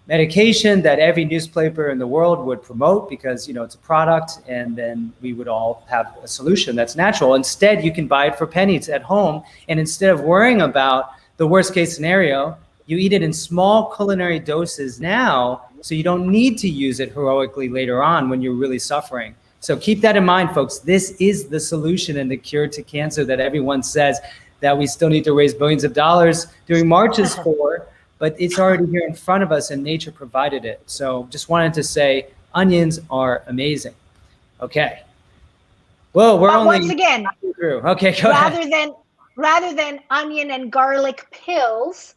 medication that every newspaper in the world would promote because, it's a product, and then we would all have a solution that's natural. Instead, you can buy it for pennies at home, and instead of worrying about the worst case scenario, you eat it in small culinary doses now, so you don't need to use it heroically later on when you're really suffering. So keep that in mind, folks. This is the solution and the cure to cancer that everyone says that we still need to raise billions of dollars doing marches for. But it's already here in front of us, and nature provided it. So just wanted to say onions are amazing. Okay. Well, we're only once again through. Okay, go ahead. Rather than onion and garlic pills,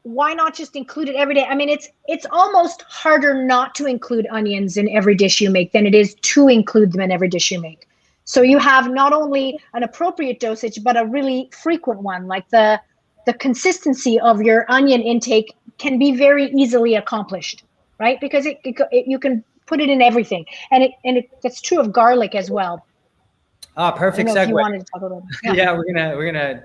why not just include it every day? I mean, it's almost harder not to include onions in every dish you make than it is to include them in every dish you make. So you have not only an appropriate dosage, but a really frequent one, like the consistency of your onion intake can be very easily accomplished, right? Because you can put it in everything, and that's true of garlic as well. Perfect segue. If you wanted to talk about it. Yeah, we're gonna.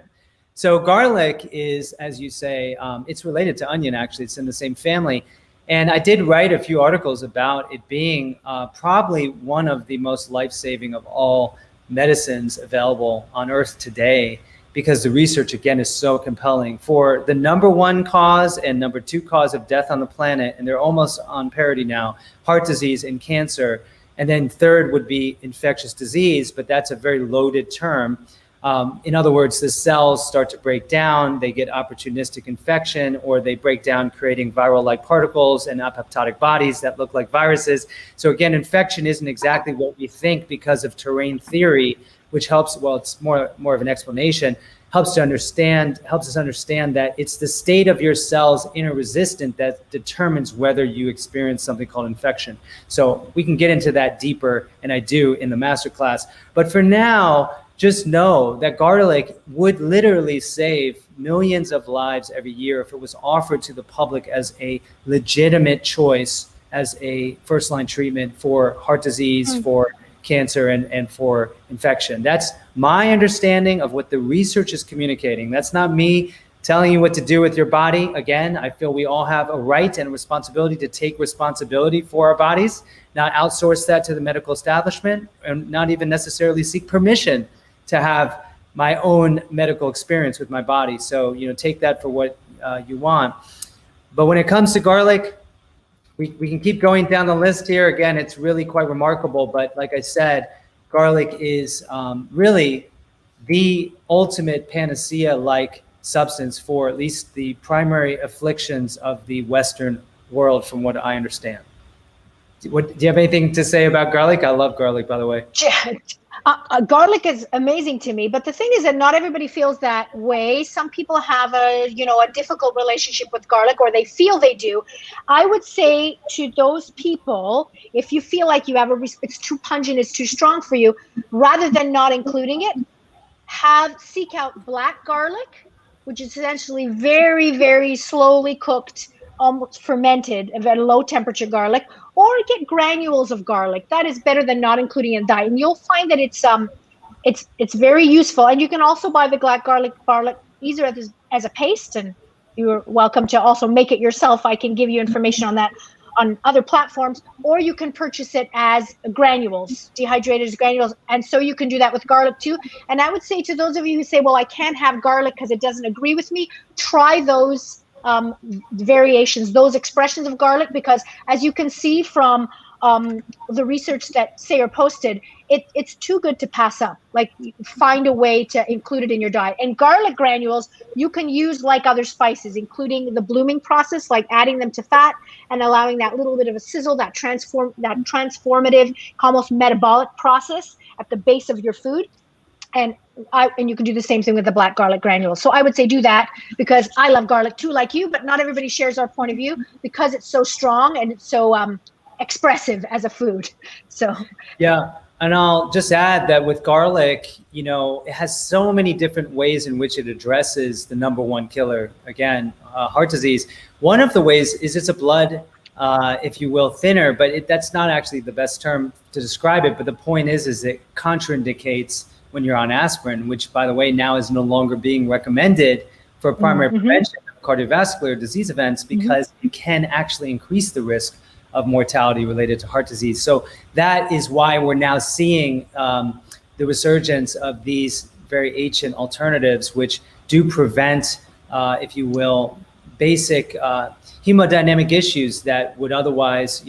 So garlic is, as you say, it's related to onion. Actually, it's in the same family, and I did write a few articles about it being probably one of the most life-saving of all medicines available on Earth today, because the research, again, is so compelling for the number one cause and number two cause of death on the planet. And they're almost on parity now, heart disease and cancer. And then third would be infectious disease, but that's a very loaded term. In other words, the cells start to break down, they get opportunistic infection, or they break down, creating viral-like particles and apoptotic bodies that look like viruses. So again, infection isn't exactly what we think because of terrain theory, which helps, well, it's more of an explanation, helps us understand that it's the state of your cells interresistant that determines whether you experience something called infection. So we can get into that deeper, and I do in the masterclass. But for now, just know that garlic would literally save millions of lives every year if it was offered to the public as a legitimate choice, as a first-line treatment for heart disease, for cancer, and for infection. That's my understanding of what the research is communicating. That's not me telling you what to do with your body. Again, I feel we all have a right and a responsibility to take responsibility for our bodies, not outsource that to the medical establishment, and not even necessarily seek permission to have my own medical experience with my body. So, take that for what you want. But when it comes to garlic, we can keep going down the list here. Again, it's really quite remarkable. But like I said, garlic is really the ultimate panacea-like substance for at least the primary afflictions of the Western world, from what I understand. Do you have anything to say about garlic? I love garlic, by the way. Garlic is amazing to me, but the thing is that not everybody feels that way. Some people have a difficult relationship with garlic, or they feel they do. I would say to those people, if you feel like you have it's too pungent, it's too strong for you, rather than not including it, seek out black garlic, which is essentially very, very slowly cooked, almost fermented, at a low temperature garlic, or get granules of garlic. That is better than not including it in diet. And you'll find that it's very useful. And you can also buy the black garlic either as a paste, and you're welcome to also make it yourself. I can give you information on that on other platforms, or you can purchase it as granules, dehydrated as granules. And so you can do that with garlic too. And I would say to those of you who say, well, I can't have garlic because it doesn't agree with me, try those variations, those expressions of garlic, because as you can see from the research that Sayer posted, it's too good to pass up. Like, find a way to include it in your diet. And garlic granules, you can use like other spices, including the blooming process, like adding them to fat and allowing that little bit of a sizzle, that transformative, almost metabolic process at the base of your food. And you can do the same thing with the black garlic granules. So I would say do that, because I love garlic too, like you, but not everybody shares our point of view because it's so strong and it's so expressive as a food. So yeah, and I'll just add that with garlic, it has so many different ways in which it addresses the number one killer, again, heart disease. One of the ways is it's a blood, if you will, thinner, but that's not actually the best term to describe it. But the point is it contraindicates when you're on aspirin, which, by the way, now is no longer being recommended for primary prevention of cardiovascular disease events, because it can actually increase the risk of mortality related to heart disease. So that is why we're now seeing the resurgence of these very ancient alternatives, which do prevent, if you will, basic hemodynamic issues that would otherwise,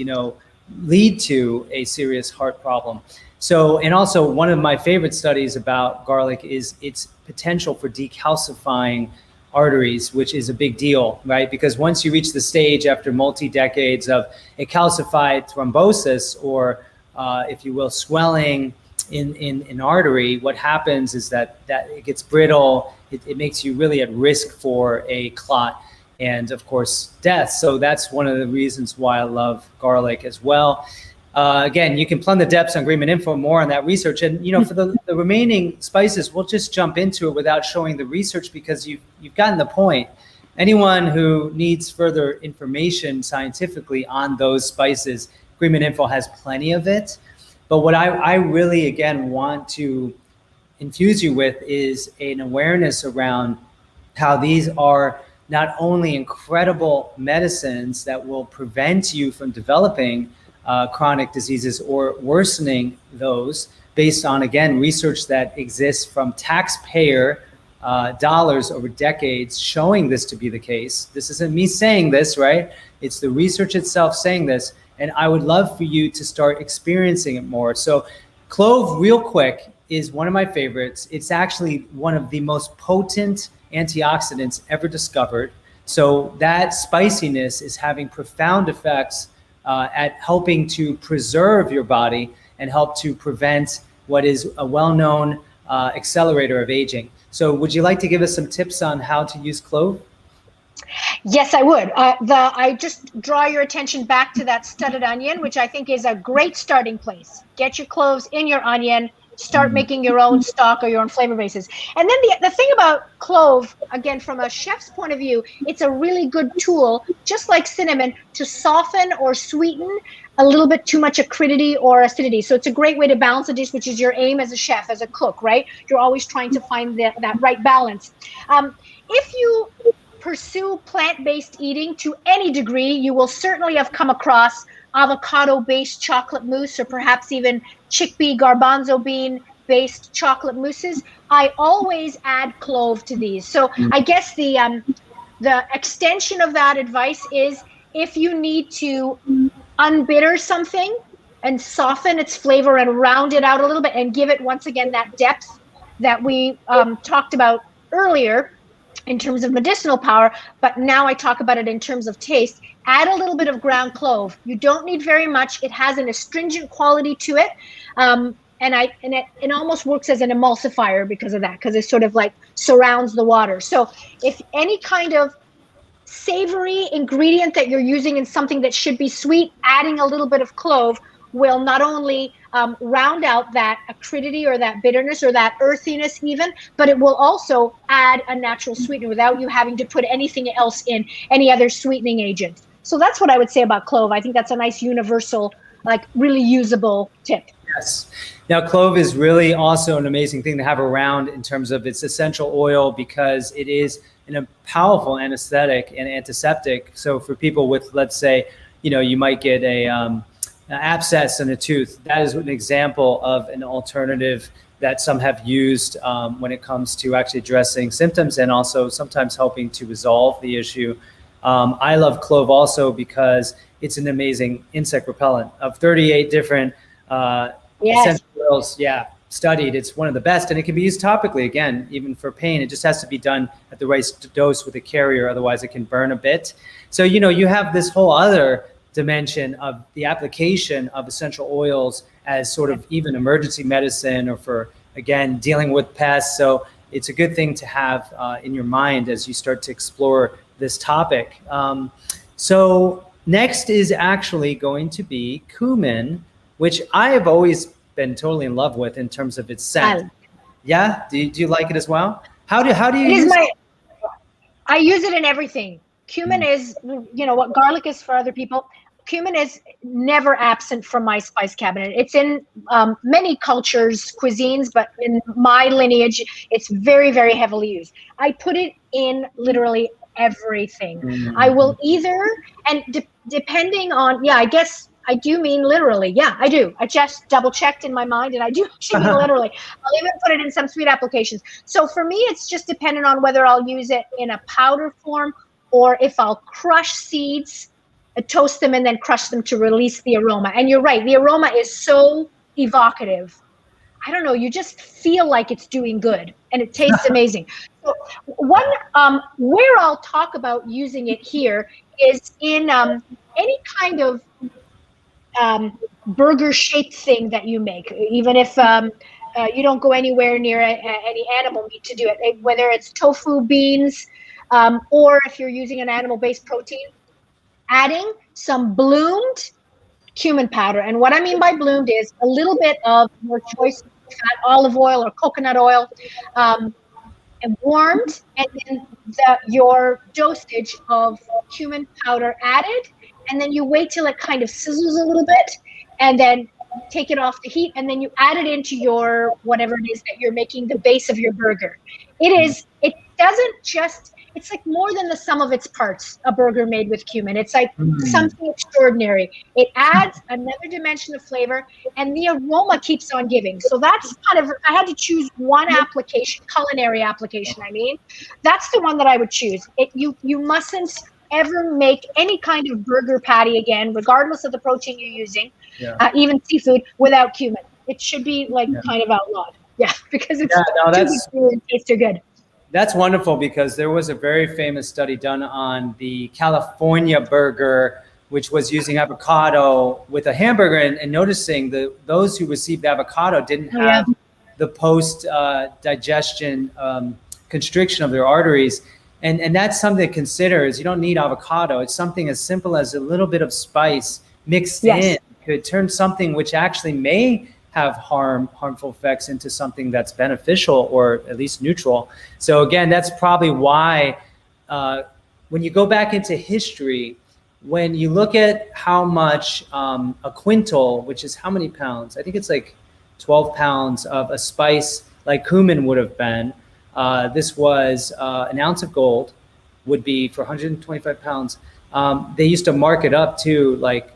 lead to a serious heart problem. So, and also one of my favorite studies about garlic is its potential for decalcifying arteries, which is a big deal, right? Because once you reach the stage after multi-decades of a calcified thrombosis, or if you will, swelling in an artery, what happens is that it gets brittle. It makes you really at risk for a clot and, of course, death. So that's one of the reasons why I love garlic as well. Again, you can plumb the depths on GreenMedInfo more on that research. And, for the remaining spices, we'll just jump into it without showing the research, because you've gotten the point. Anyone who needs further information scientifically on those spices, GreenMedInfo has plenty of it. But what I really, again, want to infuse you with is an awareness around how these are not only incredible medicines that will prevent you from developing chronic diseases or worsening those, based on, again, research that exists from taxpayer dollars over decades showing this to be the case. This isn't me saying this, right? It's the research itself saying this. And I would love for you to start experiencing it more. So clove, real quick, is one of my favorites. It's actually one of the most potent antioxidants ever discovered. So that spiciness is having profound effects at helping to preserve your body and help to prevent what is a well-known accelerator of aging. So would you like to give us some tips on how to use clove? Yes, I would. I just draw your attention back to that studded onion, which I think is a great starting place. Get your cloves in your onion, start making your own stock or your own flavor bases. And then the thing about clove, again, from a chef's point of view, it's a really good tool, just like cinnamon, to soften or sweeten a little bit too much acridity or acidity. So it's a great way to balance a dish, which is your aim as a chef, as a cook, right? You're always trying to find that right balance. If you pursue plant-based eating to any degree, you will certainly have come across avocado-based chocolate mousse, or perhaps even chickpea garbanzo bean-based chocolate mousses. I always add clove to these. So I guess the extension of that advice is, if you need to unbitter something and soften its flavor and round it out a little bit and give it, once again, that depth that we talked about earlier in terms of medicinal power, but now I talk about it in terms of taste, add a little bit of ground clove. You don't need very much. It has an astringent quality to it. And it almost works as an emulsifier because of that, because it sort of like surrounds the water. So if any kind of savory ingredient that you're using in something that should be sweet, adding a little bit of clove will not only round out that acridity or that bitterness or that earthiness even, but it will also add a natural sweetener without you having to put anything else in, any other sweetening agent. So that's what I would say about clove. I think that's a nice universal, like really usable tip. Yes. Now, clove is really also an amazing thing to have around in terms of its essential oil, because it is a powerful anesthetic and antiseptic. So for people with, let's say, you might get an abscess in a tooth. That is an example of an alternative that some have used when it comes to actually addressing symptoms and also sometimes helping to resolve the issue. I love clove also because it's an amazing insect repellent. Of 38 different essential oils, studied, it's one of the best, and it can be used topically, again, even for pain. It just has to be done at the right dose with a carrier, otherwise it can burn a bit. So, you have this whole other dimension of the application of essential oils as sort of even emergency medicine or for, again, dealing with pests. So it's a good thing to have in your mind as you start to explore this topic. So next is actually going to be cumin, which I have always been totally in love with in terms of its scent. Yeah? Do you like it as well? How do you use it? I use it in everything. Cumin is, what garlic is for other people. Cumin is never absent from my spice cabinet. It's in many cultures, cuisines, but in my lineage, it's very, very heavily used. I put it in literally everything. I will either, and depending on, I guess I do mean literally. Yeah, I do. I just double checked in my mind, and I do actually mean literally. I'll even put it in some sweet applications. So for me, it's just dependent on whether I'll use it in a powder form or if I'll crush seeds, toast them, and then crush them to release the aroma. And you're right, the aroma is so evocative. I don't know, you just feel like it's doing good, and it tastes amazing. So one, where I'll talk about using it here is in any kind of burger shaped thing that you make, even if you don't go anywhere near any animal meat to do it, whether it's tofu, beans, or if you're using an animal-based protein, adding some bloomed cumin powder. And what I mean by bloomed is a little bit of your choice fat, olive oil or coconut oil, and warmed, and then your dosage of cumin powder added, and then you wait till it kind of sizzles a little bit, and then take it off the heat, and then you add it into your whatever it is that you're making the base of your burger. It's like more than the sum of its parts, a burger made with cumin. It's like something extraordinary. It adds another dimension of flavor, and the aroma keeps on giving. So that's kind of, I had to choose one application, culinary application, that's the one that I would choose. You mustn't ever make any kind of burger patty again, regardless of the protein you're using, even seafood, without cumin. It should be kind of outlawed. Yeah, because it's it tastes too good. That's wonderful, because there was a very famous study done on the California burger, which was using avocado with a hamburger, and noticing those who received avocado didn't have the post digestion constriction of their arteries. And that's something to consider. Is you don't need avocado. It's something as simple as a little bit of spice mixed in could turn something which actually may have harmful effects into something that's beneficial or at least neutral. So again, that's probably why when you go back into history, when you look at how much a quintal, which is how many pounds? I think it's like 12 pounds of a spice like cumin would have been. This was an ounce of gold would be for 125 pounds. They used to mark it up to like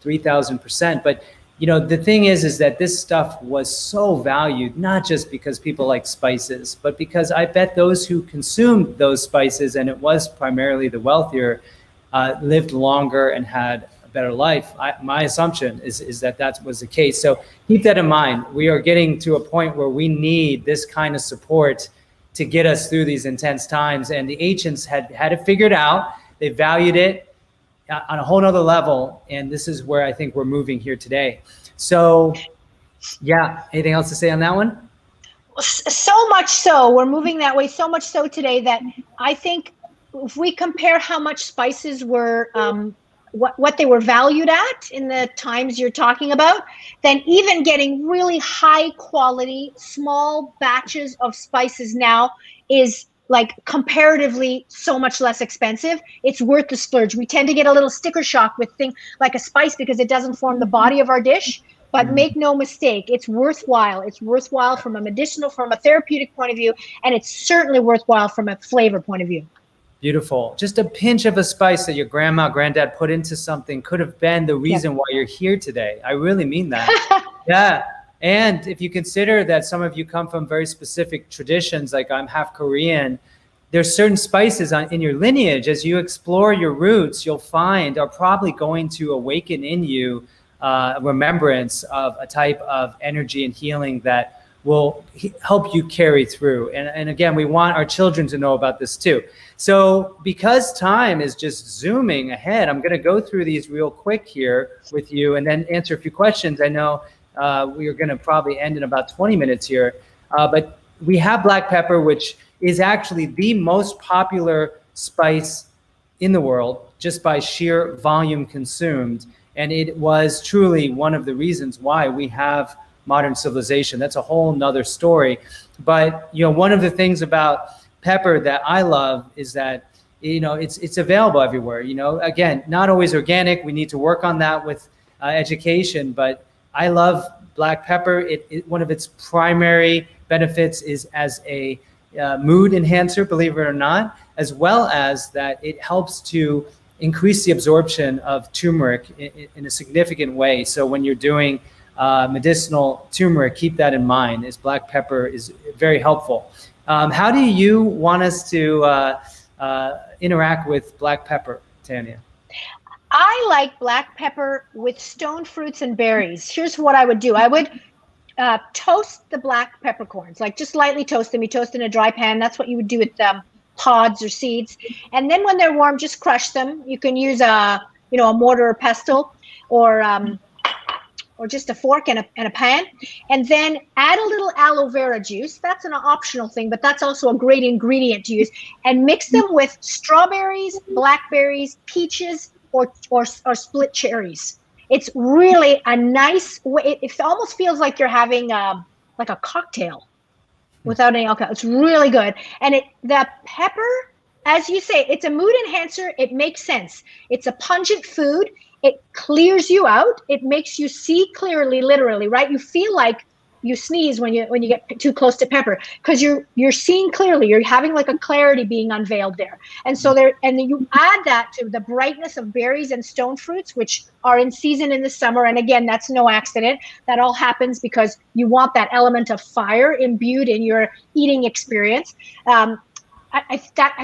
3,000%. But the thing is that this stuff was so valued, not just because people like spices, but because I bet those who consumed those spices, and it was primarily the wealthier, lived longer and had a better life. My assumption is that was the case. So keep that in mind. We are getting to a point where we need this kind of support to get us through these intense times. And the ancients had it figured out. They valued it on a whole nother level. And this is where I think we're moving here today. So anything else to say on that one? So much so, we're moving that way, so much so today that I think if we compare how much spices were, what they were valued at in the times you're talking about, then even getting really high quality, small batches of spices now is like comparatively so much less expensive. It's worth the splurge. We tend to get a little sticker shock with things like a spice because it doesn't form the body of our dish, but make no mistake, it's worthwhile. It's worthwhile from a medicinal, from a therapeutic point of view, and it's certainly worthwhile from a flavor point of view. Beautiful. Just a pinch of a spice that your grandma, granddad put into something could have been the reason why you're here today. I really mean that. Yeah. And if you consider that some of you come from very specific traditions, like I'm half Korean, there's certain spices in your lineage, as you explore your roots, you'll find are probably going to awaken in you remembrance of a type of energy and healing that will help you carry through. And again, we want our children to know about this too. So because time is just zooming ahead, I'm going to go through these real quick here with you and then answer a few questions. I know we are going to probably end in about 20 minutes here, but we have black pepper, which is actually the most popular spice in the world just by sheer volume consumed. And it was truly one of the reasons why we have modern civilization. That's a whole nother story. But, you know, one of the things about pepper that I love is that, you know, it's available everywhere. You know, again, not always organic. We need to work on that with education, but I love black pepper. One of its primary benefits is as a mood enhancer, believe it or not, as well as that it helps to increase the absorption of turmeric in a significant way. So when you're doing medicinal turmeric, keep that in mind, as black pepper is very helpful. How do you want us to interact with black pepper, Tania? I like black pepper with stone fruits and berries. Here's what I would do. I would toast the black peppercorns, like just lightly toast them. You toast in a dry pan. That's what you would do with pods or seeds. And then when they're warm, just crush them. You can use a mortar or pestle, or just a fork and a pan, and then add a little aloe vera juice. That's an optional thing, but that's also a great ingredient to use. And mix them with strawberries, blackberries, peaches, or split cherries. It's really a nice way. It almost feels like you're having like a cocktail without any alcohol. It's really good. And the pepper, as you say, it's a mood enhancer. It makes sense. It's a pungent food. It clears you out. It makes you see clearly, literally, right? You feel like you sneeze when you get too close to pepper, because you're seeing clearly. You're having like a clarity being unveiled there. And so then you add that to the brightness of berries and stone fruits, which are in season in the summer. And again, that's no accident. That all happens because you want that element of fire imbued in your eating experience. I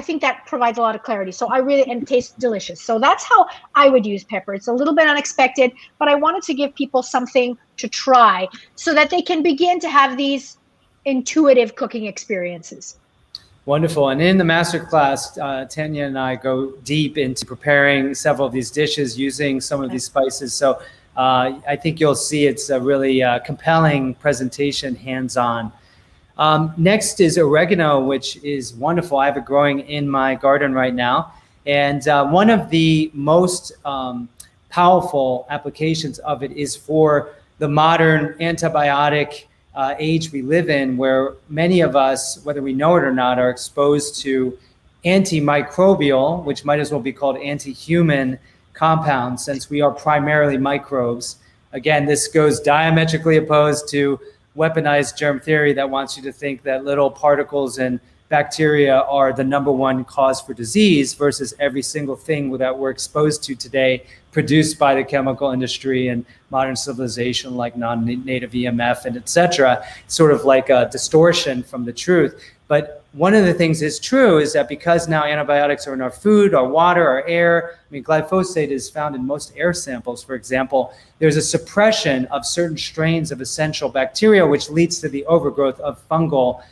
think that provides a lot of clarity. So and tastes delicious. So that's how I would use pepper. It's a little bit unexpected, but I wanted to give people something to try so that they can begin to have these intuitive cooking experiences. Wonderful. And in the masterclass, Tania and I go deep into preparing several of these dishes using some of these spices. So I think you'll see it's a really compelling presentation, hands-on. Next is oregano, which is wonderful. I have it growing in my garden right now. And one of the most powerful applications of it is for the modern antibiotic age we live in, where many of us, whether we know it or not, are exposed to antimicrobial, which might as well be called anti-human compounds, since we are primarily microbes. Again, this goes diametrically opposed to weaponized germ theory that wants you to think that little particles and bacteria are the #1 cause for disease, versus every single thing that we're exposed to today produced by the chemical industry and modern civilization, like non-native EMF and etc. Sort of like a distortion from the truth. But one of the things is true is that because now antibiotics are in our food, our water, our air, I mean, glyphosate is found in most air samples, for example, there's a suppression of certain strains of essential bacteria, which leads to the overgrowth of fungal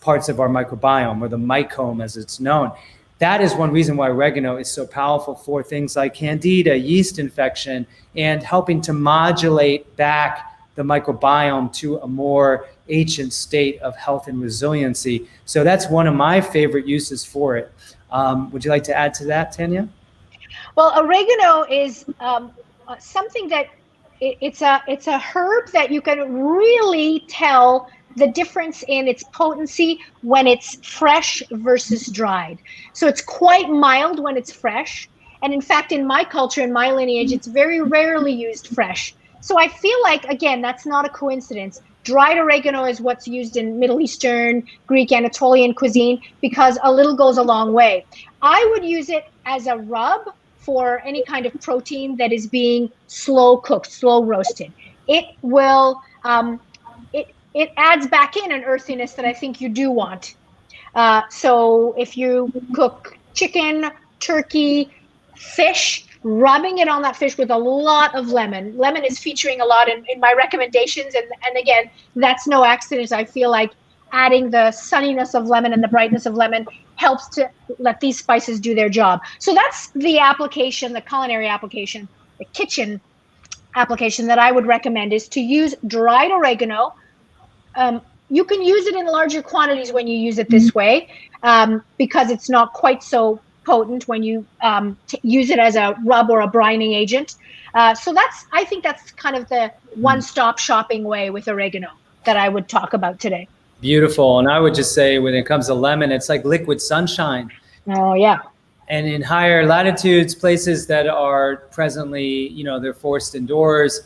parts of our microbiome, or the mycome as it's known. That is one reason why oregano is so powerful for things like candida, yeast infection, and helping to modulate back the microbiome to a more ancient state of health and resiliency. So that's one of my favorite uses for it. Would you like to add to that, Tania? Well, oregano is something that it's a herb that you can really tell the difference in its potency when it's fresh versus dried. So it's quite mild when it's fresh. And in fact, in my culture, in my lineage, it's very rarely used fresh. So I feel like, again, that's not a coincidence. Dried oregano is what's used in Middle Eastern, Greek, Anatolian cuisine, because a little goes a long way. I would use it as a rub for any kind of protein that is being slow cooked, slow roasted. It will, it adds back in an earthiness that I think you do want. So if you cook chicken, turkey, fish, rubbing it on that fish with a lot of lemon. Lemon is featuring a lot in my recommendations. And again, that's no accident. I feel like adding the sunniness of lemon and the brightness of lemon helps to let these spices do their job. So that's the application, the culinary application, the kitchen application that I would recommend is to use dried oregano. You can use it in larger quantities when you use it this way, because it's not quite so potent when you use it as a rub or a brining agent. So I think that's kind of the one-stop shopping way with oregano that I would talk about today. Beautiful. And I would just say when it comes to lemon, it's like liquid sunshine. Oh, yeah. And in higher latitudes, places that are presently, they're forced indoors,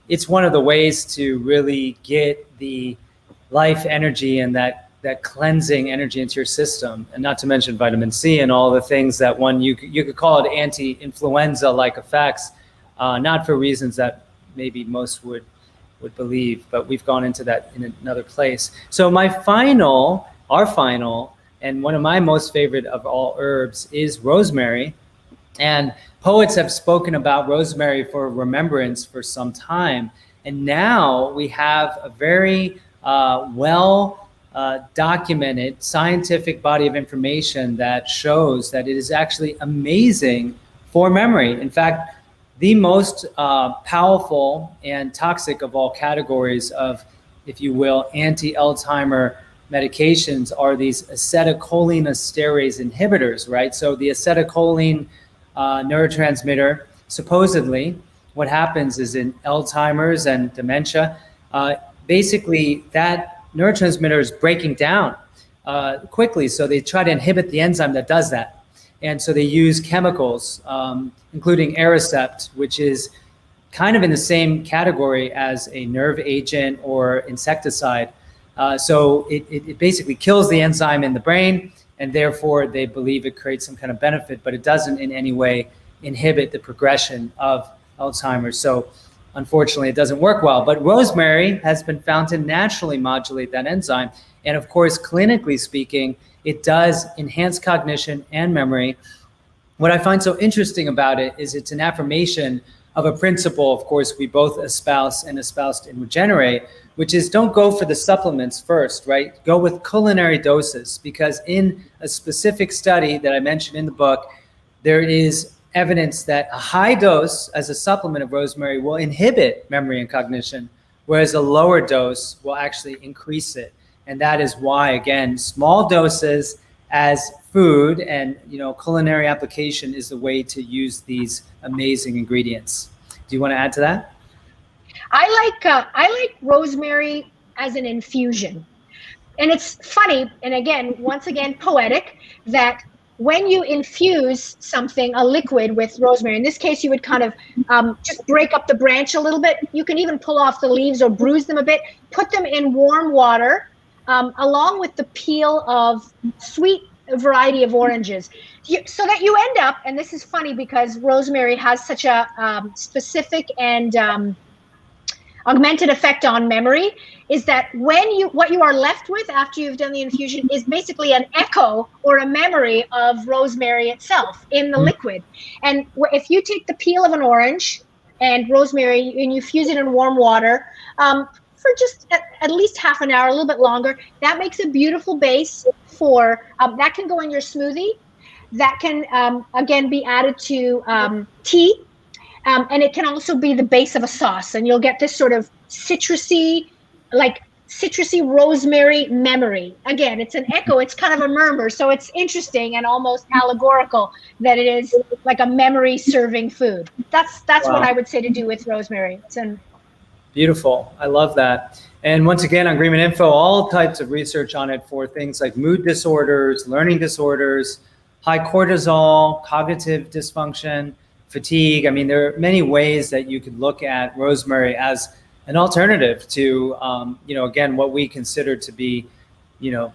it's one of the ways to really get the life energy and that cleansing energy into your system, and not to mention vitamin C and all the things that you could call it anti-influenza like effects, not for reasons that maybe most would believe, but we've gone into that in another place. So our final, and one of my most favorite of all herbs is rosemary. And poets have spoken about rosemary for remembrance for some time. And now we have a very documented scientific body of information that shows that it is actually amazing for memory. In fact, the most powerful and toxic of all categories of, if you will, anti-Alzheimer medications are these acetylcholinesterase inhibitors, right? So the acetylcholine neurotransmitter, supposedly, what happens is in Alzheimer's and dementia, basically that neurotransmitter is breaking down quickly. So they try to inhibit the enzyme that does that. And so they use chemicals, including Aricept, which is kind of in the same category as a nerve agent or insecticide. So it basically kills the enzyme in the brain, and therefore they believe it creates some kind of benefit, but it doesn't in any way inhibit the progression of Alzheimer's. So unfortunately, it doesn't work well. But rosemary has been found to naturally modulate that enzyme. And of course, clinically speaking, it does enhance cognition and memory. What I find so interesting about it is it's an affirmation of a principle, of course, we both espouse and espoused in Regenerate, which is don't go for the supplements first, right? Go with culinary doses, because in a specific study that I mentioned in the book, there is evidence that a high dose as a supplement of rosemary will inhibit memory and cognition, whereas a lower dose will actually increase it. And that is why, again, small doses as food and culinary application is the way to use these amazing ingredients. Do you want to add to that? I like rosemary as an infusion. And it's funny, and once again, poetic, that when you infuse something, a liquid with rosemary, in this case, you would kind of just break up the branch a little bit. You can even pull off the leaves or bruise them a bit, put them in warm water, along with the peel of sweet variety of oranges, so that you end up, and this is funny because rosemary has such a specific and augmented effect on memory, is that what you are left with after you've done the infusion is basically an echo or a memory of rosemary itself in the liquid. And if you take the peel of an orange and rosemary and you fuse it in warm water for just at least half an hour, a little bit longer, that makes a beautiful base for, that can go in your smoothie. That can, again, be added to tea. And it can also be the base of a sauce, and you'll get this sort of citrusy rosemary memory. Again, it's an echo, it's kind of a murmur, so it's interesting and almost allegorical that it is like a memory serving food. That's wow. What I would say to do with rosemary. Beautiful. I love that. And once again, on GreenMedInfo, all types of research on it for things like mood disorders, learning disorders, high cortisol, cognitive dysfunction, fatigue. I mean, there are many ways that you could look at rosemary as an alternative to, again, what we consider to be,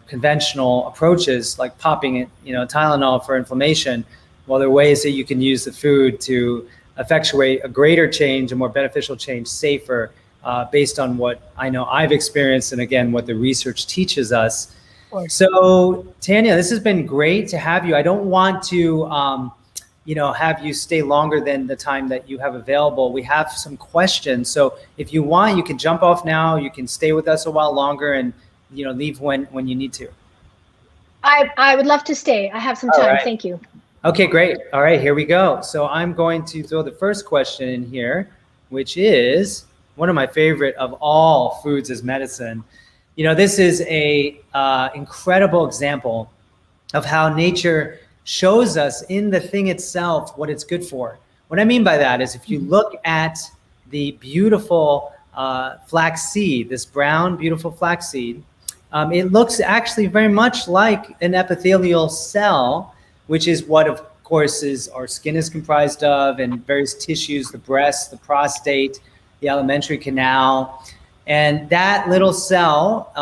conventional approaches like popping it, Tylenol for inflammation. Well, there are ways that you can use the food to effectuate a greater change, a more beneficial change, safer, based on what I know I've experienced, and again, what the research teaches us. course. So Tania, this has been great to have you. I don't want to, have you stay longer than the time that you have available. We have some questions. So if you want, you can jump off now. You can stay with us a while longer and, leave when you need to. I would love to stay. I have some time. Right. Thank you. Okay, great. All right, here we go. So I'm going to throw the first question in here, which is one of my favorite of all foods as medicine. This is a incredible example of how nature shows us in the thing itself what it's good for. What I mean by that is if you look at the beautiful flaxseed, this brown, beautiful flaxseed, it looks actually very much like an epithelial cell, which is what, of course, our skin is comprised of, and various tissues, the breast, the prostate, the alimentary canal. And that little cell,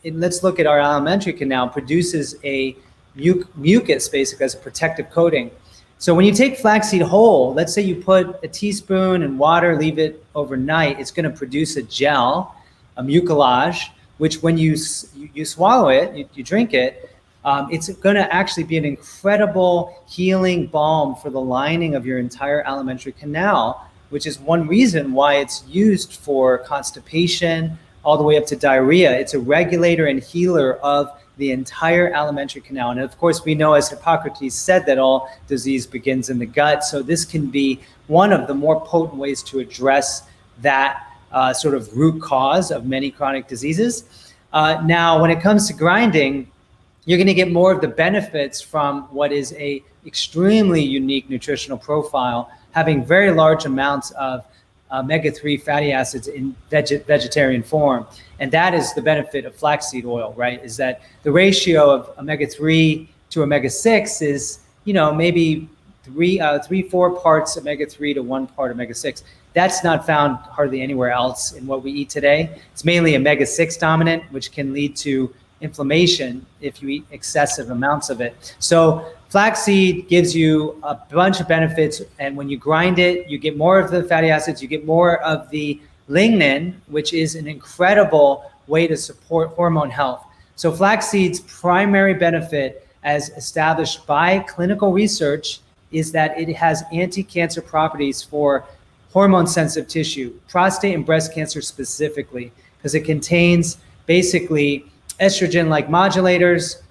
let's look at our alimentary canal, produces a mucus, basically, as a protective coating. So when you take flaxseed whole, let's say you put a teaspoon in water, leave it overnight, it's going to produce a gel, a mucilage, which when you swallow it, you drink it, it's going to actually be an incredible healing balm for the lining of your entire alimentary canal, which is one reason why it's used for constipation all the way up to diarrhea. It's a regulator and healer of the entire alimentary canal. And of course, we know, as Hippocrates said, that all disease begins in the gut. So this can be one of the more potent ways to address that sort of root cause of many chronic diseases. Now, when it comes to grinding, you're going to get more of the benefits from what is a extremely unique nutritional profile, having very large amounts of omega-3 fatty acids in vegetarian form. And that is the benefit of flaxseed oil, right? Is that the ratio of omega-3 to omega-6 is, maybe 3-4 parts omega-3 to 1 part omega-6. That's not found hardly anywhere else in what we eat today. It's mainly omega-6 dominant, which can lead to inflammation if you eat excessive amounts of it. So flaxseed gives you a bunch of benefits, and when you grind it, you get more of the fatty acids, you get more of the lignin, which is an incredible way to support hormone health. So flaxseed's primary benefit, as established by clinical research, is that it has anti-cancer properties for hormone-sensitive tissue, prostate and breast cancer specifically, because it contains basically estrogen-like modulators,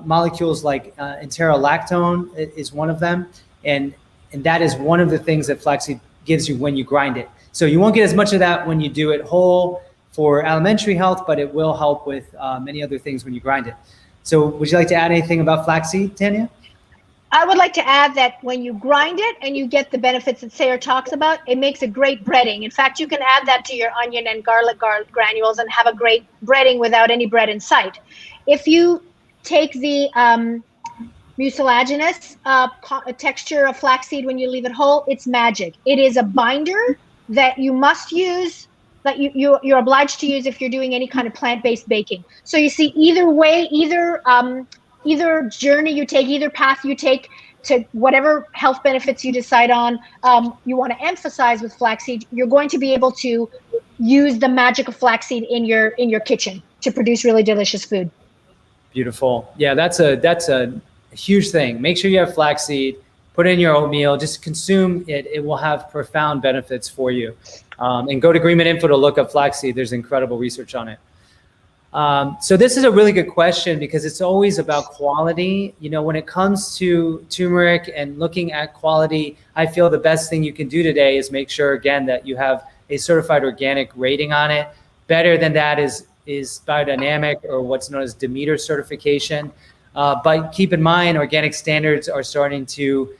molecules like enterolactone is one of them, and that is one of the things that flaxseed gives you when you grind it. So you won't get as much of that when you do it whole for alimentary health, but it will help with many other things when you grind it. So would you like to add anything about flaxseed, Tania? I would like to add that when you grind it and you get the benefits that Sayre talks about, it makes a great breading. In fact, you can add that to your onion and garlic granules and have a great breading without any bread in sight. If you take the mucilaginous texture of flaxseed when you leave it whole, it's magic. It is a binder that you must use, that you're obliged to use if you're doing any kind of plant-based baking. So you see, either way, either journey you take, either path you take to whatever health benefits you decide on, you want to emphasize with flaxseed, you're going to be able to use the magic of flaxseed in your kitchen to produce really delicious food. Beautiful. Yeah, that's a huge thing. Make sure you have flaxseed, put it in your oatmeal, just consume it. It will have profound benefits for you. And go to GreenMedInfo to look up flaxseed. There's incredible research on it. So this is a really good question because it's always about quality. When it comes to turmeric and looking at quality, I feel the best thing you can do today is make sure, again, that you have a certified organic rating on it. Better than that is biodynamic, or what's known as Demeter certification. But keep in mind, organic standards are starting to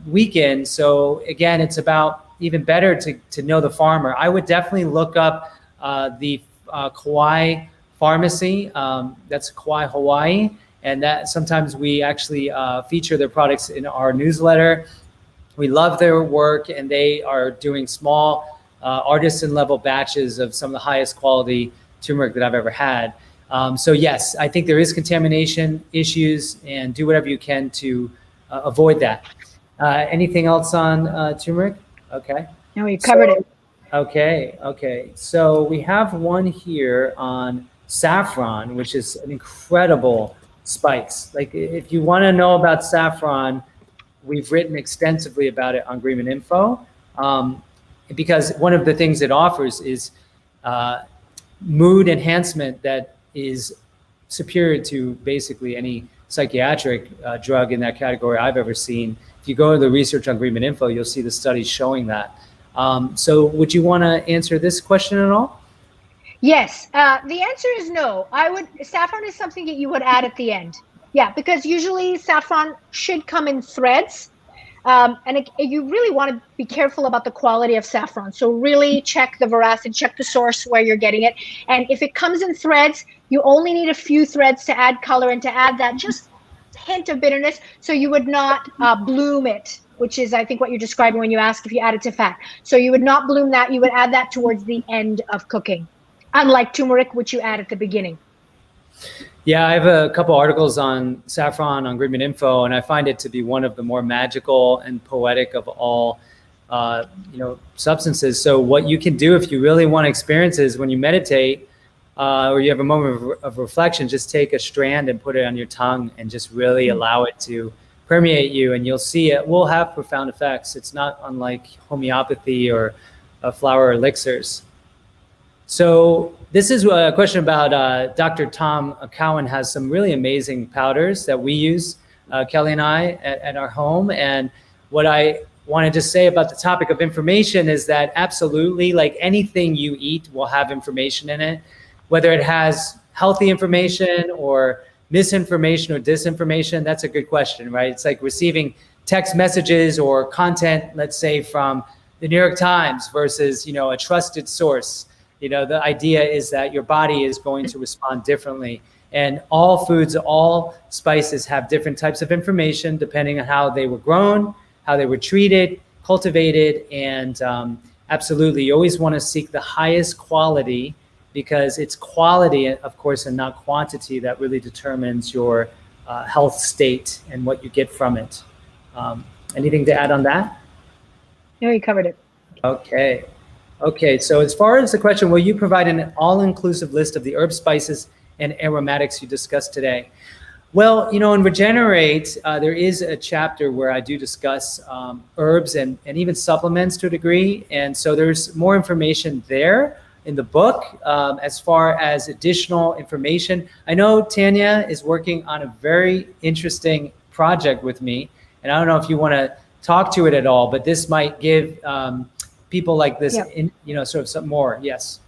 weaken. So again, it's about even better to know the farmer. I would definitely look up the Kauai Pharmacy, that's Kauai, Hawaii, and that sometimes we actually feature their products in our newsletter. We love their work, and they are doing small artisan level batches of some of the highest quality turmeric that I've ever had. So yes, I think there is contamination issues, and do whatever you can to avoid that. Anything else on turmeric? Okay. No, you covered it. Okay. So we have one here on saffron, which is an incredible spice. Like if you want to know about saffron, we've written extensively about it on Greenman Info, because one of the things it offers is mood enhancement that is superior to basically any psychiatric drug in that category I've ever seen. If you go to the research on Greenman Info, you'll see the studies showing that. So would you want to answer this question at all? Yes, the answer is no. Saffron is something that you would add at the end. Yeah, because usually saffron should come in threads. You really want to be careful about the quality of saffron. So really check the veracity, check the source where you're getting it. And if it comes in threads, you only need a few threads to add color and to add that just hint of bitterness. So you would not bloom it, which is, I think, what you're describing when you ask if you add it to fat. So you would not bloom that. You would add that towards the end of cooking, unlike turmeric, which you add at the beginning. Yeah, I have a couple articles on saffron on Greenman Info, and I find it to be one of the more magical and poetic of all, substances. So what you can do if you really want to experience is when you meditate or you have a moment of reflection, just take a strand and put it on your tongue and just really allow it to permeate you, and you'll see it will have profound effects. It's not unlike homeopathy or flower elixirs. So this is a question about Dr. Tom Cowan has some really amazing powders that we use, Kelly and I, at our home. And what I wanted to say about the topic of information is that absolutely, like anything you eat will have information in it, whether it has healthy information or misinformation or disinformation. That's a good question, right? It's like receiving text messages or content, let's say from the New York Times versus, a trusted source. The idea is that your body is going to respond differently. And all foods, all spices have different types of information depending on how they were grown, how they were treated, cultivated. And absolutely, you always want to seek the highest quality, because it's quality, of course, and not quantity that really determines your health state and what you get from it. Anything to add on that? No, you covered it. Okay, so as far as the question, will you provide an all-inclusive list of the herbs, spices, and aromatics you discussed today? Well, in Regenerate, there is a chapter where I do discuss herbs and even supplements to a degree. And so there's more information there in the book as far as additional information. I know Tania is working on a very interesting project with me, and I don't know if you want to talk to it at all, but this might give people like this, sort of some more. Yes.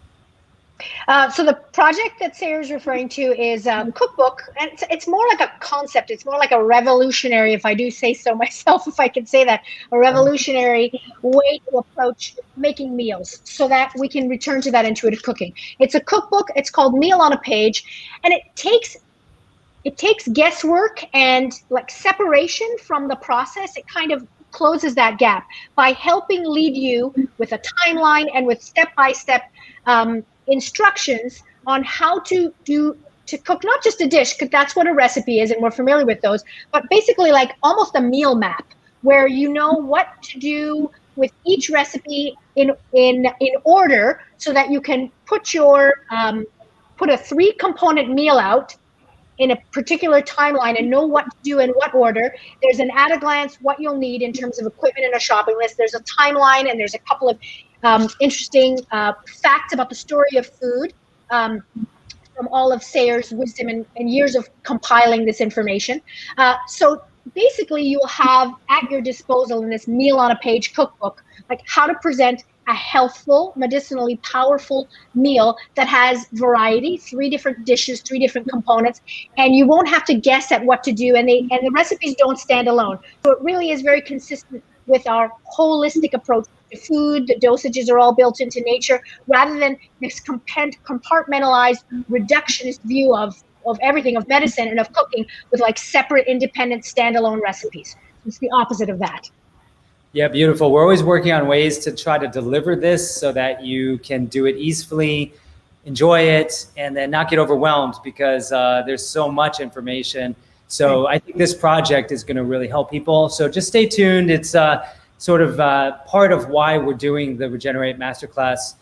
So the project that Sarah's referring to is a cookbook, and it's more like a concept. It's more like a revolutionary, if I do say so myself, if I can say that, a revolutionary way to approach making meals so that we can return to that intuitive cooking. It's a cookbook. It's called Meal on a Page, and it takes guesswork and like separation from the process. It kind of closes that gap by helping lead you with a timeline and with step-by-step instructions on how to cook not just a dish, because that's what a recipe is and we're familiar with those, but basically like almost a meal map where you know what to do with each recipe in order, so that you can put your put a 3-component meal out in a particular timeline and know what to do in what order. There's an at a glance what you'll need in terms of equipment and a shopping list. There's a timeline, and there's a couple of interesting facts about the story of food from all of Sayer's wisdom and years of compiling this information. So basically you'll have at your disposal in this Meal on a Page cookbook, like how to present a healthful, medicinally powerful meal that has variety, 3 different dishes, 3 different components, and you won't have to guess at what to do. And the recipes don't stand alone. So it really is very consistent with our holistic approach to food. The dosages are all built into nature, rather than this compartmentalized, reductionist view of everything, of medicine and of cooking, with like separate, independent, standalone recipes. It's the opposite of that. Yeah, beautiful. We're always working on ways to try to deliver this so that you can do it easily, enjoy it, and then not get overwhelmed, because there's so much information. So I think this project is going to really help people. So just stay tuned. It's sort of part of why we're doing the Regenerate Masterclass,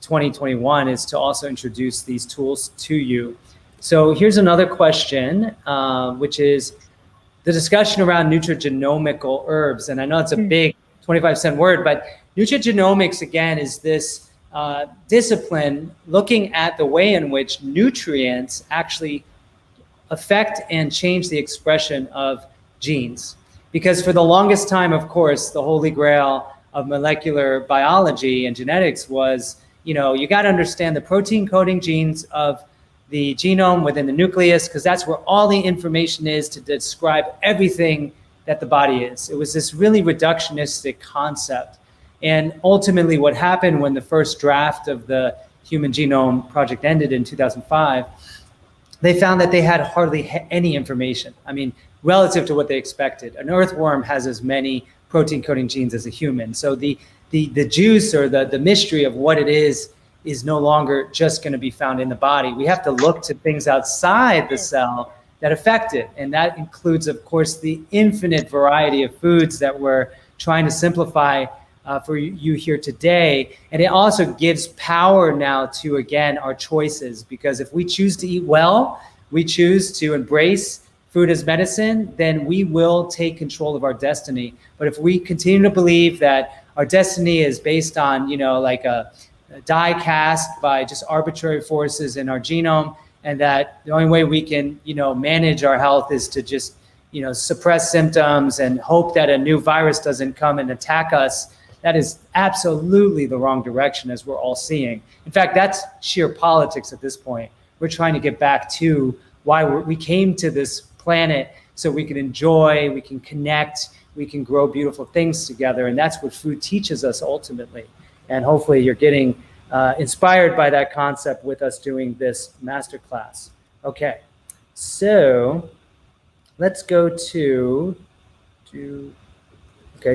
2021 is to also introduce these tools to you. So here's another question, which is the discussion around nutrigenomical herbs. And I know it's a big 25-cent word, but nutrigenomics, again, is this discipline looking at the way in which nutrients actually affect and change the expression of genes. Because for the longest time, of course, the holy grail of molecular biology and genetics was, you got to understand the protein coding genes of the genome within the nucleus, because that's where all the information is to describe everything that the body is. It was this really reductionistic concept. And ultimately what happened when the first draft of the Human Genome Project ended in 2005, they found that they had hardly any information. I mean, relative to what they expected. An earthworm has as many protein coding genes as a human. So the juice or the mystery of what it is no longer just going to be found in the body. We have to look to things outside the cell that affect it. And that includes, of course, the infinite variety of foods that we're trying to simplify for you here today. And it also gives power now to, again, our choices, because if we choose to eat well, we choose to embrace food as medicine, then we will take control of our destiny. But if we continue to believe that our destiny is based on, like a die cast by just arbitrary forces in our genome, and that the only way we can, manage our health is to just, suppress symptoms and hope that a new virus doesn't come and attack us, that is absolutely the wrong direction, as we're all seeing. In fact, that's sheer politics at this point. We're trying to get back to why we came to this planet, so we can enjoy, we can connect, we can grow beautiful things together. And that's what food teaches us ultimately. And hopefully you're getting inspired by that concept with us doing this masterclass. Okay, so let's go to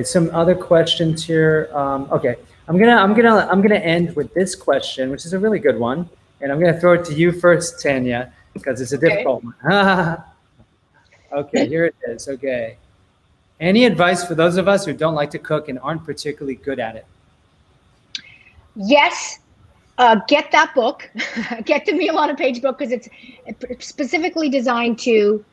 some other questions here. Okay, I'm gonna end with this question, which is a really good one, and I'm gonna throw it to you first, Tania, because it's a difficult one. Okay, here it is. Okay, any advice for those of us who don't like to cook and aren't particularly good at it? Yes, get that book. Get the Meal on a Page book, because it's specifically designed to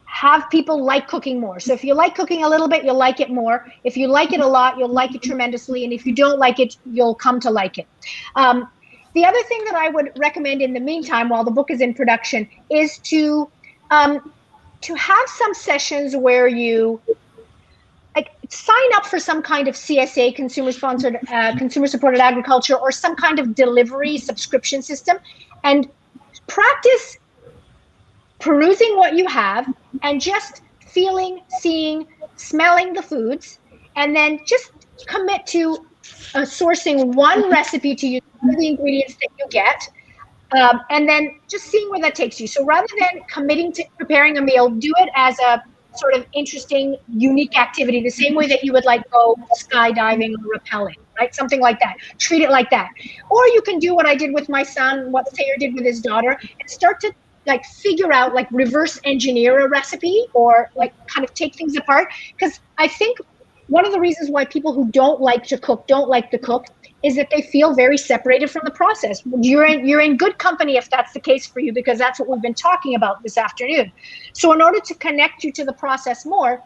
have people like cooking more. So if you like cooking a little bit, you'll like it more. If you like it a lot, you'll like it tremendously. And if you don't like it, you'll come to like it. The other thing that I would recommend in the meantime, while the book is in production, is to have some sessions where you sign up for some kind of CSA, consumer-sponsored, consumer-supported agriculture, or some kind of delivery subscription system, and practice perusing what you have and just feeling, seeing, smelling the foods, and then just commit to sourcing one recipe to use the ingredients that you get, and then just seeing where that takes you. So rather than committing to preparing a meal, do it as a sort of interesting, unique activity, the same way that you would go skydiving or rappelling, right? Something like that. Treat it like that. Or you can do what I did with my son, what Thayer did with his daughter, and start to figure out, reverse engineer a recipe, or kind of take things apart. Because I think one of the reasons why people who don't like to cook is that they feel very separated from the process. You're in good company if that's the case for you, because that's what we've been talking about this afternoon. So in order to connect you to the process more,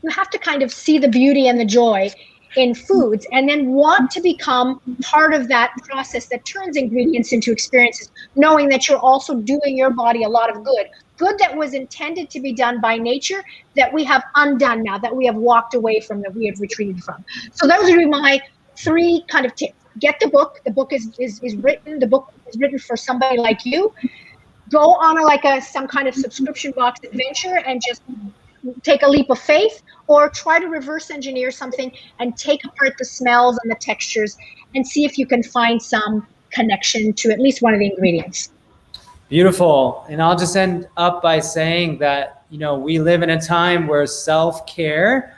you have to kind of see the beauty and the joy in foods, and then want to become part of that process that turns ingredients into experiences, knowing that you're also doing your body a lot of good that was intended to be done by nature, that we have undone now, that we have walked away from, that we have retreated from. So those would be my 3 kind of tips. Get the book. The book is written. The book is written for somebody like you. Go on some kind of subscription box adventure and just take a leap of faith, or try to reverse engineer something and take apart the smells and the textures and see if you can find some connection to at least one of the ingredients. Beautiful. And I'll just end up by saying that, we live in a time where self-care,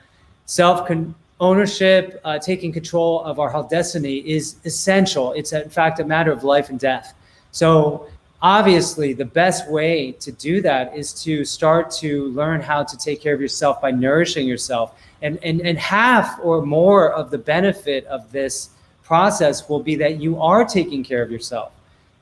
ownership, taking control of our health destiny is essential. It's in fact a matter of life and death. So obviously the best way to do that is to start to learn how to take care of yourself by nourishing yourself, and half or more of the benefit of this process will be that you are taking care of yourself.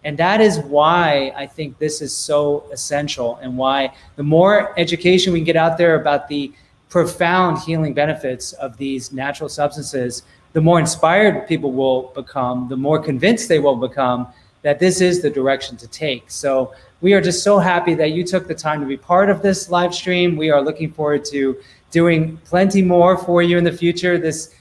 And that is why I think this is so essential, and why the more education we can get out there about the profound healing benefits of these natural substances, the more inspired people will become, the more convinced they will become that this is the direction to take. So we are just so happy that you took the time to be part of this live stream. We are looking forward to doing plenty more for you in the future. This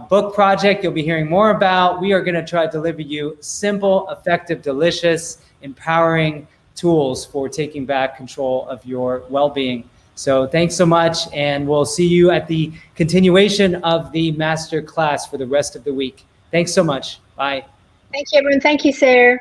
book project you'll be hearing more about. We are going to try to deliver you simple, effective, delicious, empowering tools for taking back control of your well-being. So thanks so much, and we'll see you at the continuation of the master class for the rest of the week. Thanks so much. Bye. Thank you, everyone. Thank you, Sarah.